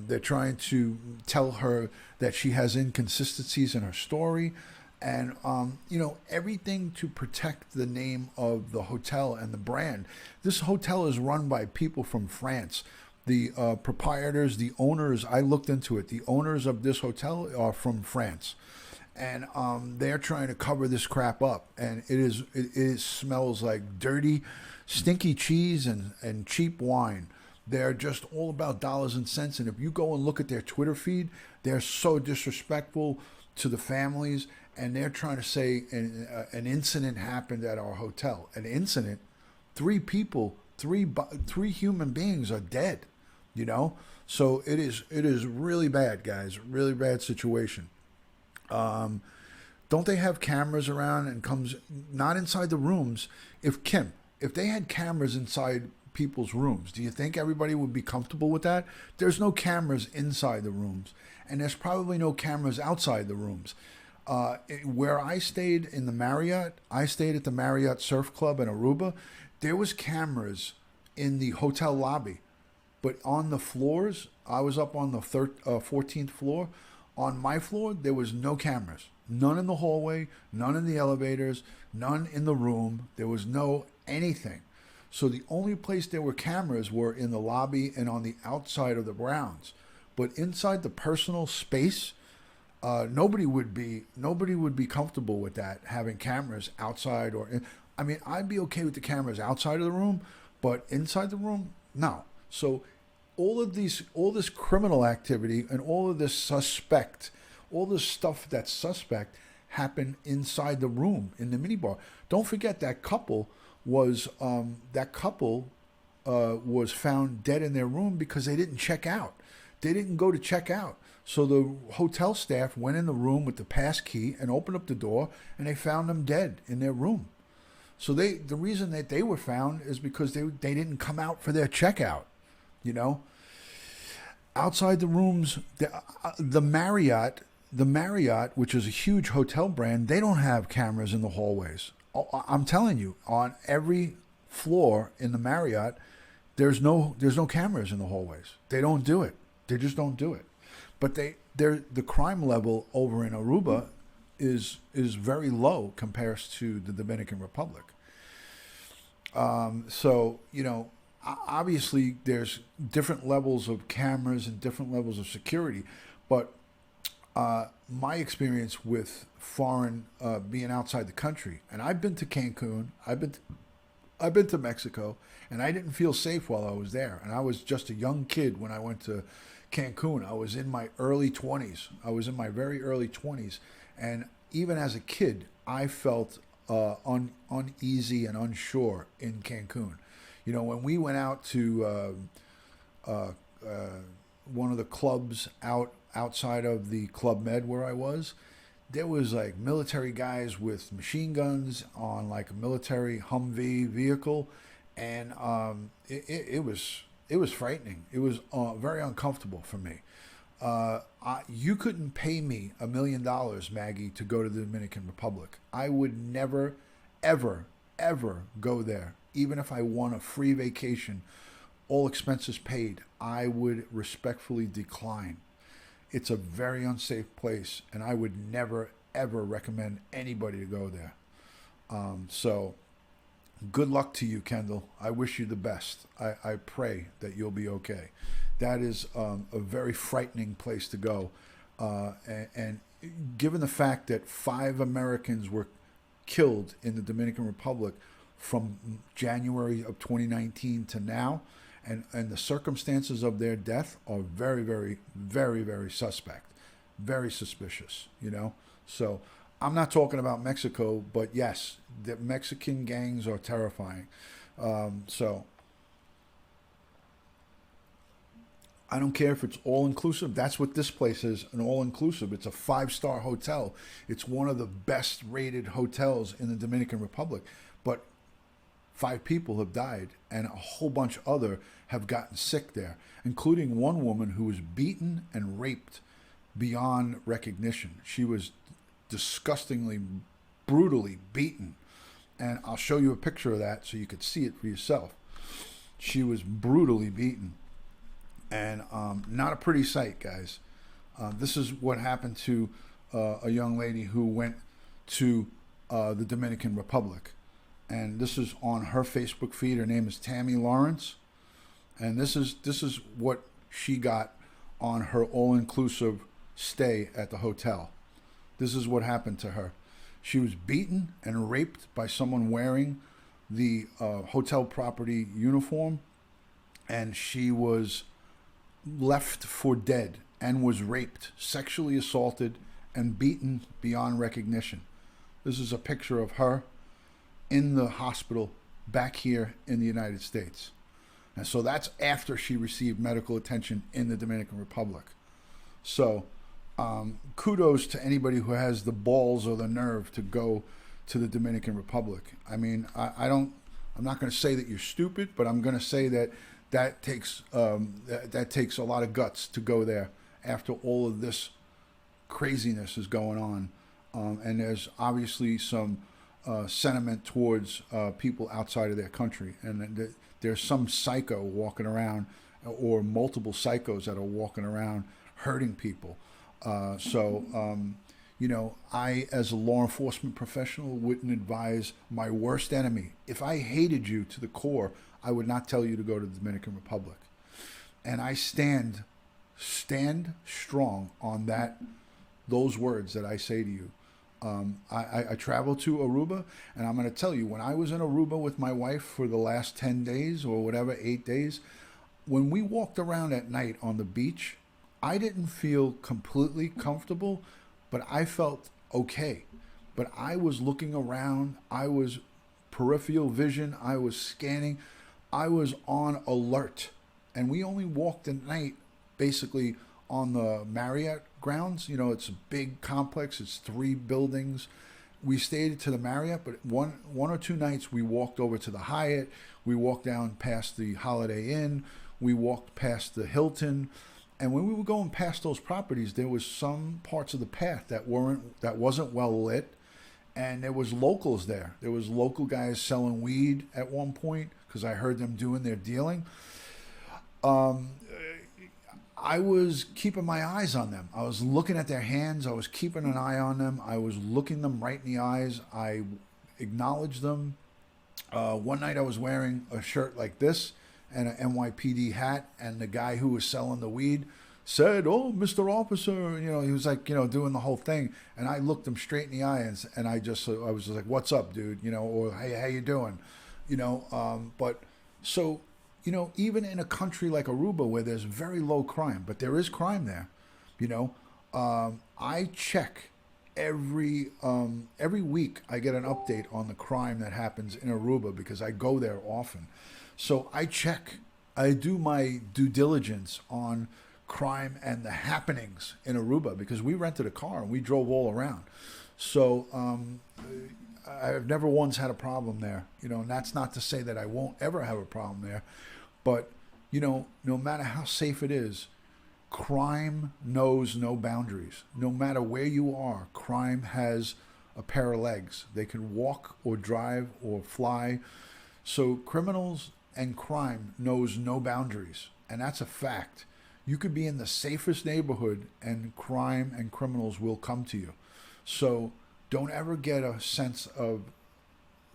They're trying to tell her that she has inconsistencies in her story. And, you know, everything to protect the name of the hotel and the brand. This hotel is run by people from France. The proprietors, the owners, I looked into it. The owners of this hotel are from France. And they're trying to cover this crap up. And it smells like dirty, stinky cheese and cheap wine. They're just all about dollars and cents. And if you go and look at their Twitter feed, they're so disrespectful to the families. And they're trying to say an incident happened at our hotel. An incident? 3 people, three human beings are dead, you know? So it is really bad, guys. Really bad situation. Don't they have cameras around and comes, not inside the rooms? If they had cameras inside people's rooms, do you think everybody would be comfortable with that? There's no cameras inside the rooms, and there's probably no cameras outside the rooms. Where I stayed in the Marriott, I stayed at the Marriott Surf Club in Aruba. There was cameras in the hotel lobby, but on the floors, I was up on the 14th floor. On my floor, there was no cameras. None in the hallway, none in the elevators, none in the room. There was no anything. So the only place there were cameras were in the lobby and on the outside of the grounds. But inside the personal space, nobody would be comfortable with that, having cameras outside or in. I mean, I'd be okay with the cameras outside of the room, but inside the room, no. So all this criminal activity and all of this stuff that's suspect happened inside the room in the minibar. Don't forget that couple was found dead in their room because they didn't check out. They didn't go to check out. So the hotel staff went in the room with the pass key and opened up the door, and they found them dead in their room. So the reason that they were found is because they didn't come out for their checkout, you know. Outside the rooms, the Marriott, which is a huge hotel brand, they don't have cameras in the hallways. I'm telling you, on every floor in the Marriott, there's no cameras in the hallways. They don't do it. They just don't do it. But the crime level over in Aruba is very low compared to the Dominican Republic. So, you know, obviously there's different levels of cameras and different levels of security, but my experience with foreign being outside the country, and I've been to Cancun, I've been to Mexico, and I didn't feel safe while I was there. And I was just a young kid when I went to Cancun. I was in my early 20s. I was in my very early 20s, and even as a kid, I felt uneasy and unsure in Cancun. You know, when we went out to one of the clubs outside of the Club Med where I was, there was like military guys with machine guns on like a military Humvee vehicle, and it was frightening. It was very uncomfortable for me. You couldn't pay me $1 million, Maggie, to go to the Dominican Republic. I would never, ever, ever go there. Even if I won a free vacation, all expenses paid, I would respectfully decline. It's a very unsafe place, and I would never, ever recommend anybody to go there. So good luck to you, Kendall. I wish you the best. I pray that you'll be okay. That is a very frightening place to go. And given the fact that 5 Americans were killed in the Dominican Republic from January of 2019 to now, and the circumstances of their death are very, very, very, very suspect, very suspicious, you know. So I'm not talking about Mexico, but yes, the Mexican gangs are terrifying. So I don't care if it's all-inclusive. That's what this place is, an all-inclusive. It's a 5-star hotel. It's one of the best-rated hotels in the Dominican Republic. But 5 people have died, and a whole bunch other have gotten sick there, including one woman who was beaten and raped beyond recognition. She was disgustingly, brutally beaten. And I'll show you a picture of that so you could see it for yourself. She was brutally beaten. And not a pretty sight, guys. This is what happened to a young lady who went to the Dominican Republic. And this is on her Facebook feed. Her name is Tammy Lawrence. And this is what she got on her all-inclusive stay at the hotel. This is what happened to her. She was beaten and raped by someone wearing the hotel property uniform. And she was left for dead and was raped, sexually assaulted, and beaten beyond recognition. This is a picture of her in the hospital back here in the United States. And so that's after she received medical attention in the Dominican Republic. So kudos to anybody who has the balls or the nerve to go to the Dominican Republic. I mean, I'm not going to say that you're stupid, but I'm going to say that takes a lot of guts to go there after all of this craziness is going on. And there's obviously some sentiment towards people outside of their country. And there's some psycho walking around, or multiple psychos that are walking around hurting people. You know, I, as a law enforcement professional, wouldn't advise my worst enemy. If I hated you to the core, I would not tell you to go to the Dominican Republic. And I stand strong on those words that I say to you. I travel to Aruba, and I'm going to tell you, when I was in Aruba with my wife for the last 10 days or whatever, 8 days, when we walked around at night on the beach, I didn't feel completely comfortable, but I felt okay. But I was looking around, I was peripheral vision, I was scanning, I was on alert. And we only walked at night basically on the Marriott grounds. You know, it's a big complex, it's 3 buildings. We stayed to the Marriott, but one or two nights we walked over to the Hyatt, we walked down past the Holiday Inn, we walked past the Hilton. And when we were going past those properties, there was some parts of the path that wasn't well lit, and there was locals there. There was local guys selling weed at one point, because I heard them doing their dealing. I was keeping my eyes on them. I was looking at their hands. I was keeping an eye on them. I was looking them right in the eyes. I acknowledged them. One night I was wearing a shirt like this and an NYPD hat, and the guy who was selling the weed said, "Oh, Mr. Officer," you know, he was like, you know, doing the whole thing. And I looked him straight in the eye, and I was just like, "What's up, dude?" You know, or, "Hey, how you doing?" You know, but so, you know, even in a country like Aruba where there's very low crime, but there is crime there, you know, I check every week. I get an update on the crime that happens in Aruba because I go there often. So I check, I do my due diligence on crime and the happenings in Aruba, because we rented a car and we drove all around. So I've never once had a problem there, you know, and that's not to say that I won't ever have a problem there. But, you know, no matter how safe it is, crime knows no boundaries. No matter where you are, crime has a pair of legs. They can walk or drive or fly. So criminals and crime knows no boundaries, and that's a fact. You could be in the safest neighborhood and crime and criminals will come to you. So don't ever get a sense of,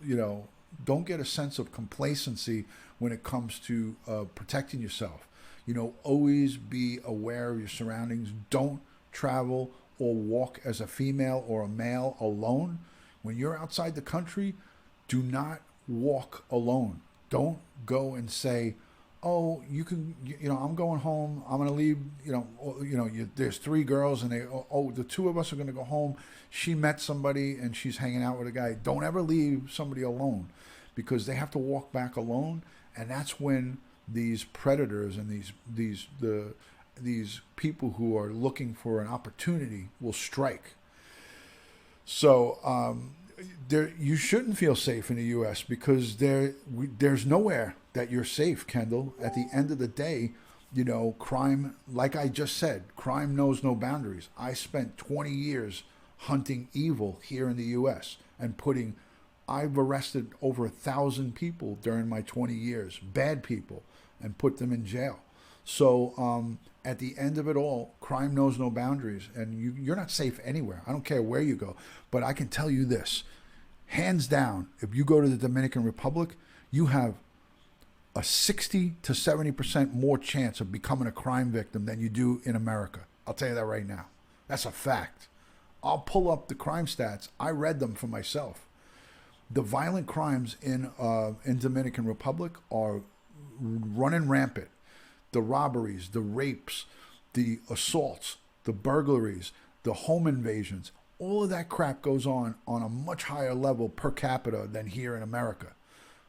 you know, don't get a sense of complacency when it comes to protecting yourself. You know, always be aware of your surroundings. Don't travel or walk as a female or a male alone. When you're outside the country, do not walk alone. Don't go and say, "Oh, you can, you know, I'm going home. I'm going to leave, there's 3 girls and the 2 of us are going to go home. She met somebody and she's hanging out with a guy." Don't ever leave somebody alone, because they have to walk back alone. And that's when these predators and these people who are looking for an opportunity will strike. So you shouldn't feel safe in the U.S. because there's nowhere that you're safe, Kendall. At the end of the day, you know, crime, like I just said, crime knows no boundaries. I spent 20 years hunting evil here in the U.S. and I've arrested over 1,000 people during my 20 years, bad people, and put them in jail. So at the end of it all, crime knows no boundaries, and you're not safe anywhere. I don't care where you go. But I can tell you this, hands down, if you go to the Dominican Republic, you have a 60 to 70% more chance of becoming a crime victim than you do in America. I'll tell you that right now. That's a fact. I'll pull up the crime stats. I read them for myself. The violent crimes in Dominican Republic are running rampant. The robberies, the rapes, the assaults, the burglaries, the home invasions, all of that crap goes on a much higher level per capita than here in America.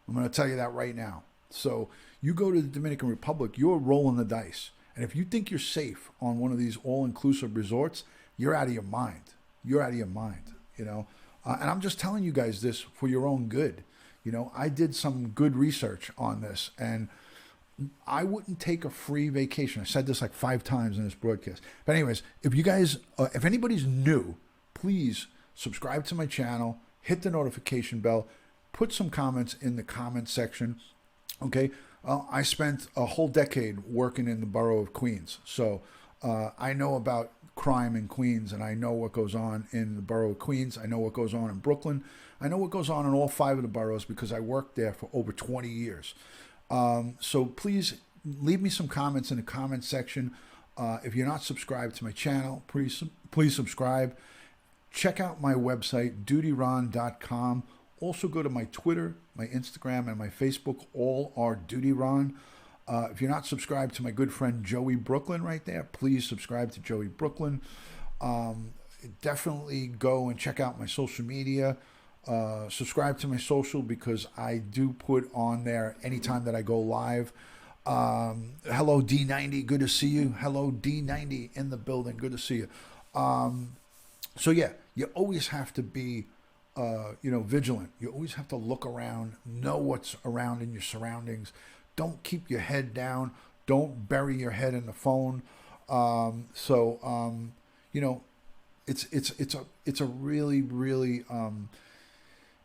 I'm going to tell you that right now. So you go to the Dominican Republic, you're rolling the dice. And if you think you're safe on one of these all-inclusive resorts, you're out of your mind. You're out of your mind, you know. And I'm just telling you guys this for your own good. You know, I did some good research on this, and I wouldn't take a free vacation. I said this like 5 times in this broadcast. But anyways, if you guys, if anybody's new, please subscribe to my channel, hit the notification bell, put some comments in the comment section. Okay, I spent a whole decade working in the borough of Queens, so I know about crime in Queens, and I know what goes on in the borough of Queens. I know what goes on in Brooklyn. I know what goes on in all 5 of the boroughs because I worked there for over 20 years. So please leave me some comments in the comment section. If you're not subscribed to my channel, please subscribe. Check out my website, dutyron.com. Also go to my Twitter, my Instagram, and my Facebook. All are DutyRon. If you're not subscribed to my good friend Joey Brooklyn right there, please subscribe to Joey Brooklyn. Definitely go and check out my social media. Subscribe to my social because I do put on there anytime that I go live. Hello, D90. Good to see you. Hello, D90 in the building. Good to see you. So, yeah, you always have to be vigilant. You always have to look around, know what's around in your surroundings. Don't keep your head down. Don't bury your head in the phone. It's a really, really,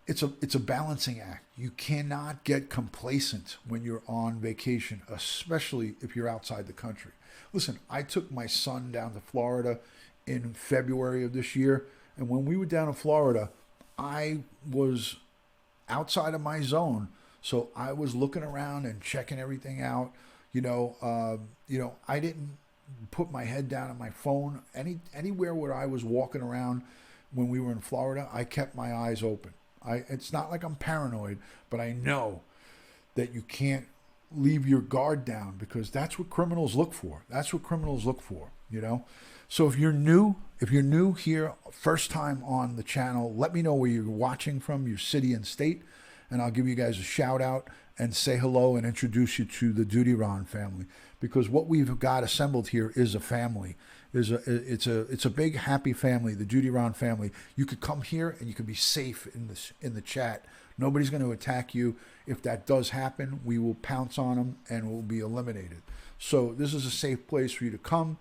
it's a balancing act. You cannot get complacent when you're on vacation, especially if you're outside the country. Listen, I took my son down to Florida in February of this year, and when we were down in Florida, I was outside of my zone, so I was looking around and checking everything out. I didn't put my head down on my phone. Anywhere where I was walking around when we were in Florida, I kept my eyes open. It's not like I'm paranoid, but I know that you can't leave your guard down because that's what criminals look for. That's what criminals look for, you know. So if you're new here, first time on the channel, let me know where you're watching from, your city and state, and I'll give you guys a shout out and say hello and introduce you to the DutyRon family, because what we've got assembled here is a family. It's a big happy family, the DutyRon family. You could come here and you could be safe in the chat. Nobody's going to attack you. If that does happen, we will pounce on them and will be eliminated. So this is a safe place for you to come,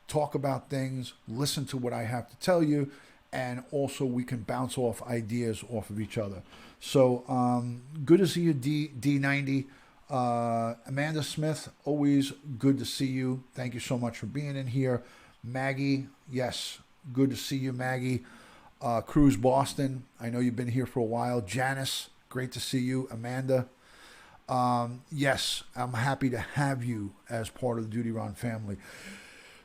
talk about things, listen to what I have to tell you, and also we can bounce off ideas off of each other. So good to see you, D90. Amanda Smith, always good to see you. Thank you so much for being in here. Maggie, yes, good to see you, Maggie. Cruz Boston, I know you've been here for a while. Janice, great to see you. Amanda, yes, I'm happy to have you as part of the DutyRon family.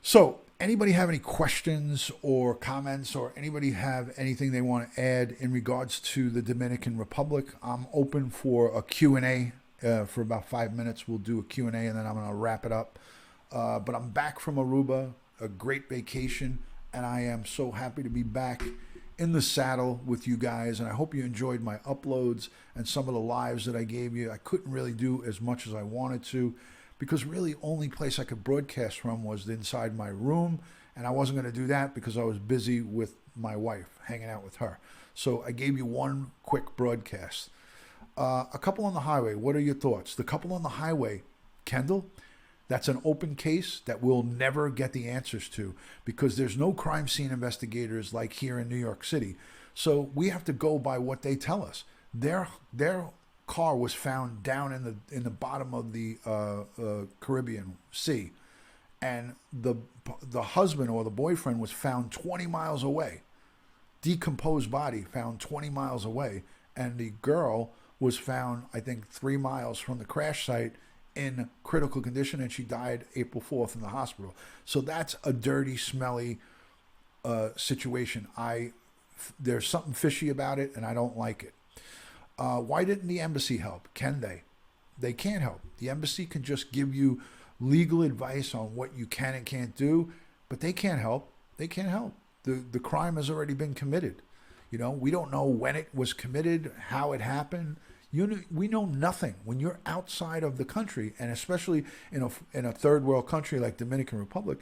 So, anybody have any questions or comments, or anybody have anything they want to add in regards to the Dominican Republic? I'm open for a Q&A for about 5 minutes. We'll do a Q&A and then I'm going to wrap it up. But I'm back from Aruba, a great vacation, and I am so happy to be back in the saddle with you guys, and I hope you enjoyed my uploads and some of the lives that I gave you. I couldn't really do as much as I wanted to, because really only place I could broadcast from was inside my room, and I wasn't going to do that because I was busy with my wife, hanging out with her. So I gave you one quick broadcast. A couple on the highway, what are your thoughts? The couple on the highway, Kendall, that's an open case that we'll never get the answers to, because there's no crime scene investigators like here in New York City. So we have to go by what they tell us. Their car was found down in the bottom of the Caribbean Sea, and the husband or the boyfriend was found 20 miles away. Decomposed body found 20 miles away, and the girl was found, I think, 3 miles from the crash site in critical condition, and she died April 4th in the hospital. So that's a dirty, smelly situation. There's something fishy about it, and I don't like it. Why didn't the embassy help? Can they? They can't help. The embassy can just give you legal advice on what you can and can't do, but they can't help. They can't help. The crime has already been committed. You know, we don't know when it was committed, how it happened. We know nothing. When you're outside of the country, and especially in a third world country like Dominican Republic,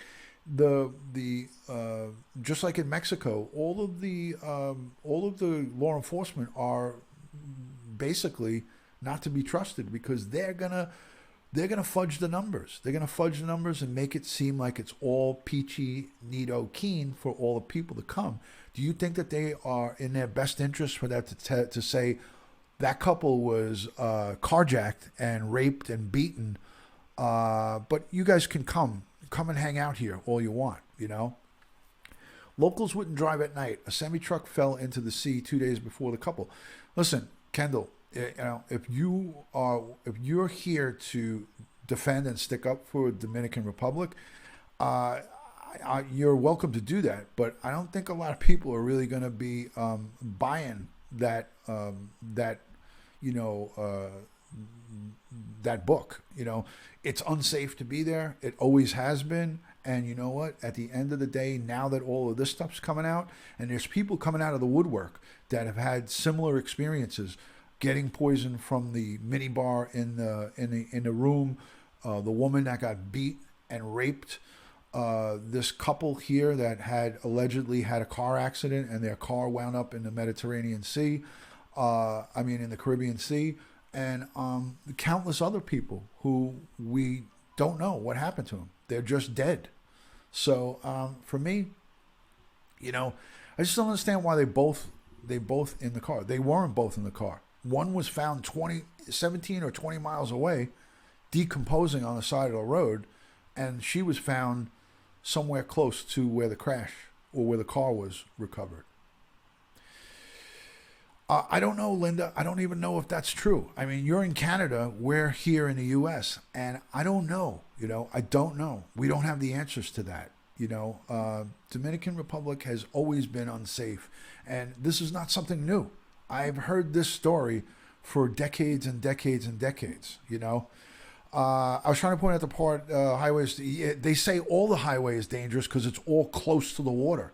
just like in Mexico, all of the law enforcement are basically not to be trusted, because they're gonna fudge the numbers. They're gonna fudge the numbers and make it seem like it's all peachy, neato, keen for all the people to come. Do you think that they are in their best interest for that to say that couple was carjacked and raped and beaten, but you guys can come and hang out here all you want, you know? Locals wouldn't drive at night. A semi-truck fell into the sea 2 days before the couple. Listen, Kendall, you know, if you're here to defend and stick up for Dominican Republic, you're welcome to do that. But I don't think a lot of people are really going to be buying that that book. You know, it's unsafe to be there. It always has been. And you know what? At the end of the day, now that all of this stuff's coming out, and there's people coming out of the woodwork that have had similar experiences, getting poisoned from the minibar in the room, the woman that got beat and raped, this couple here that had allegedly had a car accident and their car wound up in the Mediterranean Sea, in the Caribbean Sea, and countless other people who we don't know what happened to them. They're just dead. So for me, you know, I just don't understand why they both in the car. They weren't both in the car. One was found 17 or 20 miles away, decomposing on the side of the road, and she was found somewhere close to where the crash or where the car was recovered. I don't know, Linda. I don't even know if that's true. I mean, you're in Canada. We're here in the U.S., and I don't know. You know, I don't know. We don't have the answers to that. You know, Dominican Republic has always been unsafe, and this is not something new. I've heard this story for decades and decades and decades. You know, I was trying to point out the part highways. They say all the highway is dangerous because it's all close to the water.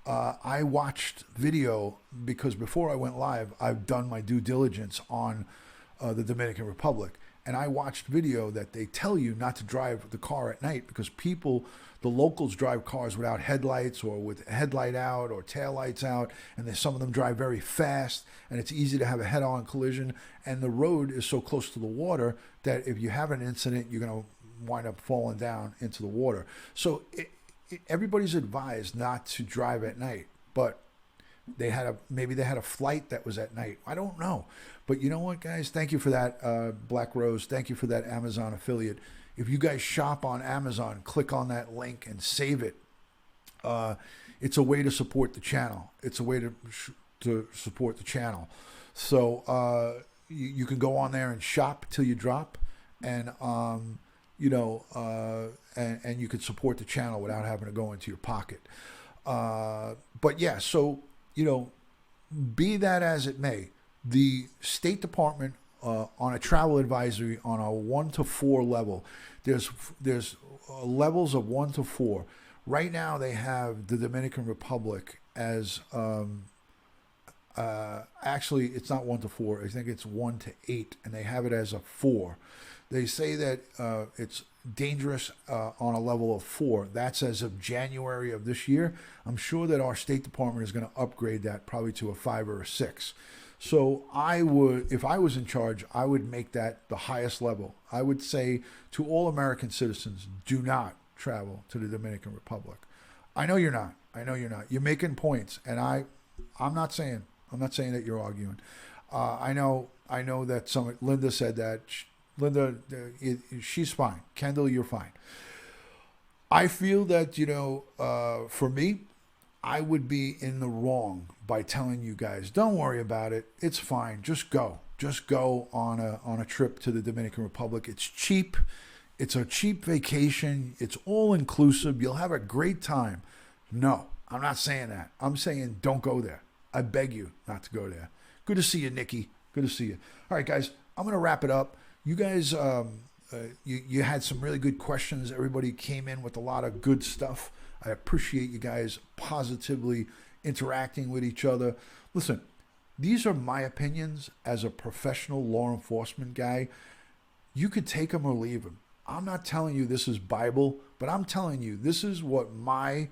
I watched video because before I went live, I've done my due diligence on the Dominican Republic. And I watched video that they tell you not to drive the car at night because the locals drive cars without headlights or with headlight out or tail lights out. And some of them drive very fast and it's easy to have a head-on collision. And the road is so close to the water that if you have an incident, you're going to wind up falling down into the water. So everybody's advised not to drive at night, but maybe they had a flight that was at night. I don't know. But you know what, guys? Thank you for that, Black Rose. Thank you for that Amazon affiliate. If you guys shop on Amazon, click on that link and save it. It's a way to support the channel. It's a way to support the channel. So you can go on there and shop till you drop, and and you can support the channel without having to go into your pocket. But yeah, so, you know, be that as it may, the State Department on a travel advisory on a 1 to 4 level, there's levels of 1 to 4. Right now they have the Dominican Republic as Actually, it's not 1 to 4. I think it's 1 to 8, and they have it as a 4. They say that it's dangerous on a level of 4. That's as of January of this year. I'm sure that our State Department is going to upgrade that probably to a 5 or a 6. So I would, if I was in charge, I would make that the highest level. I would say to all American citizens, do not travel to the Dominican Republic. I know you're not. I know you're not. You're making points, and I'm not saying that you're arguing. I know that Linda said that. Linda, she's fine. Kendall, you're fine. I feel that, for me, I would be in the wrong by telling you guys, don't worry about it. It's fine. Just go. Just go on a trip to the Dominican Republic. It's cheap. It's a cheap vacation. It's all inclusive. You'll have a great time. No, I'm not saying that. I'm saying don't go there. I beg you not to go there. Good to see you, Nikki. Good to see you. All right, guys, I'm going to wrap it up. You guys, you had some really good questions. Everybody came in with a lot of good stuff. I appreciate you guys positively interacting with each other. Listen, these are my opinions as a professional law enforcement guy. You could take them or leave them. I'm not telling you this is Bible, but I'm telling you this is what my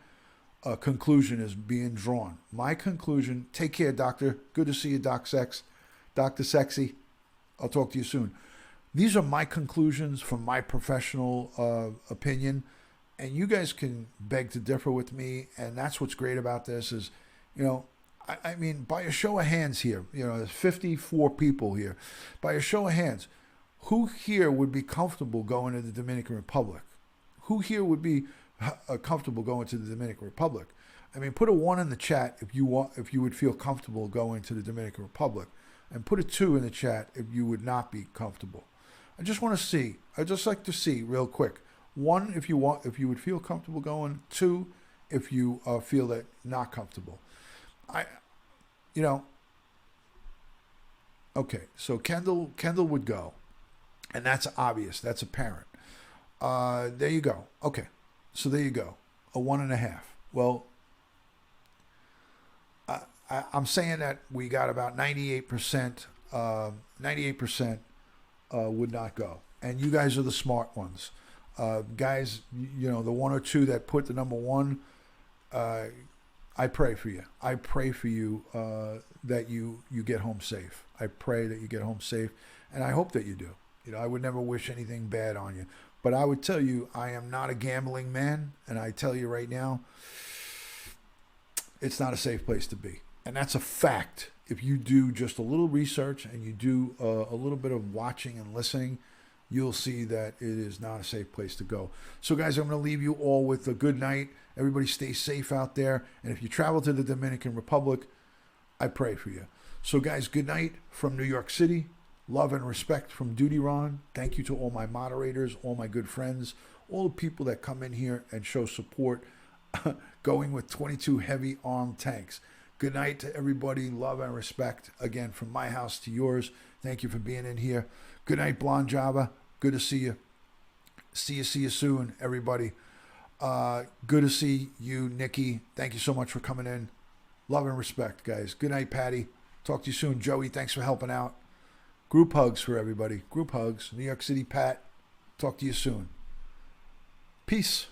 conclusion is being drawn. My conclusion, take care, doctor. Good to see you, Dr. Sexy. I'll talk to you soon. These are my conclusions from my professional opinion. And you guys can beg to differ with me, and that's what's great about this is, I mean, by a show of hands here, there's 54 people here. By a show of hands, who here would be comfortable going to the Dominican Republic? Who here would be comfortable going to the Dominican Republic? I mean, put a 1 in the chat if you would feel comfortable going to the Dominican Republic, and put a 2 in the chat if you would not be comfortable. I just want to see. I'd just like to see real quick. 1, if you would feel comfortable going. 2, if you feel that not comfortable. Okay, so Kendall would go, and that's obvious. That's apparent. There you go. Okay, so there you go. A 1.5. Well, I'm saying that we got about 98%. 98% would not go, and you guys are the smart ones. Guys, the 1 or 2 that put the number 1, I pray for you. I pray for you that you get home safe. I pray that you get home safe, and I hope that you do. I would never wish anything bad on you. But I would tell you, I am not a gambling man, and I tell you right now, it's not a safe place to be. And that's a fact. If you do just a little research and you do a little bit of watching and listening, you'll see that it is not a safe place to go. So, guys, I'm going to leave you all with a good night. Everybody stay safe out there. And if you travel to the Dominican Republic, I pray for you. So, guys, good night from New York City. Love and respect from Duty Ron. Thank you to all my moderators, all my good friends, all the people that come in here and show support, going with 22 heavy armed tanks. Good night to everybody. Love and respect. Again, from my house to yours. Thank you for being in here. Good night, Blonde Java. Good to see you. See you soon, everybody. Good to see you, Nikki. Thank you so much for coming in. Love and respect, guys. Good night, Patty. Talk to you soon. Joey, thanks for helping out. Group hugs for everybody. Group hugs. New York City, Pat. Talk to you soon. Peace.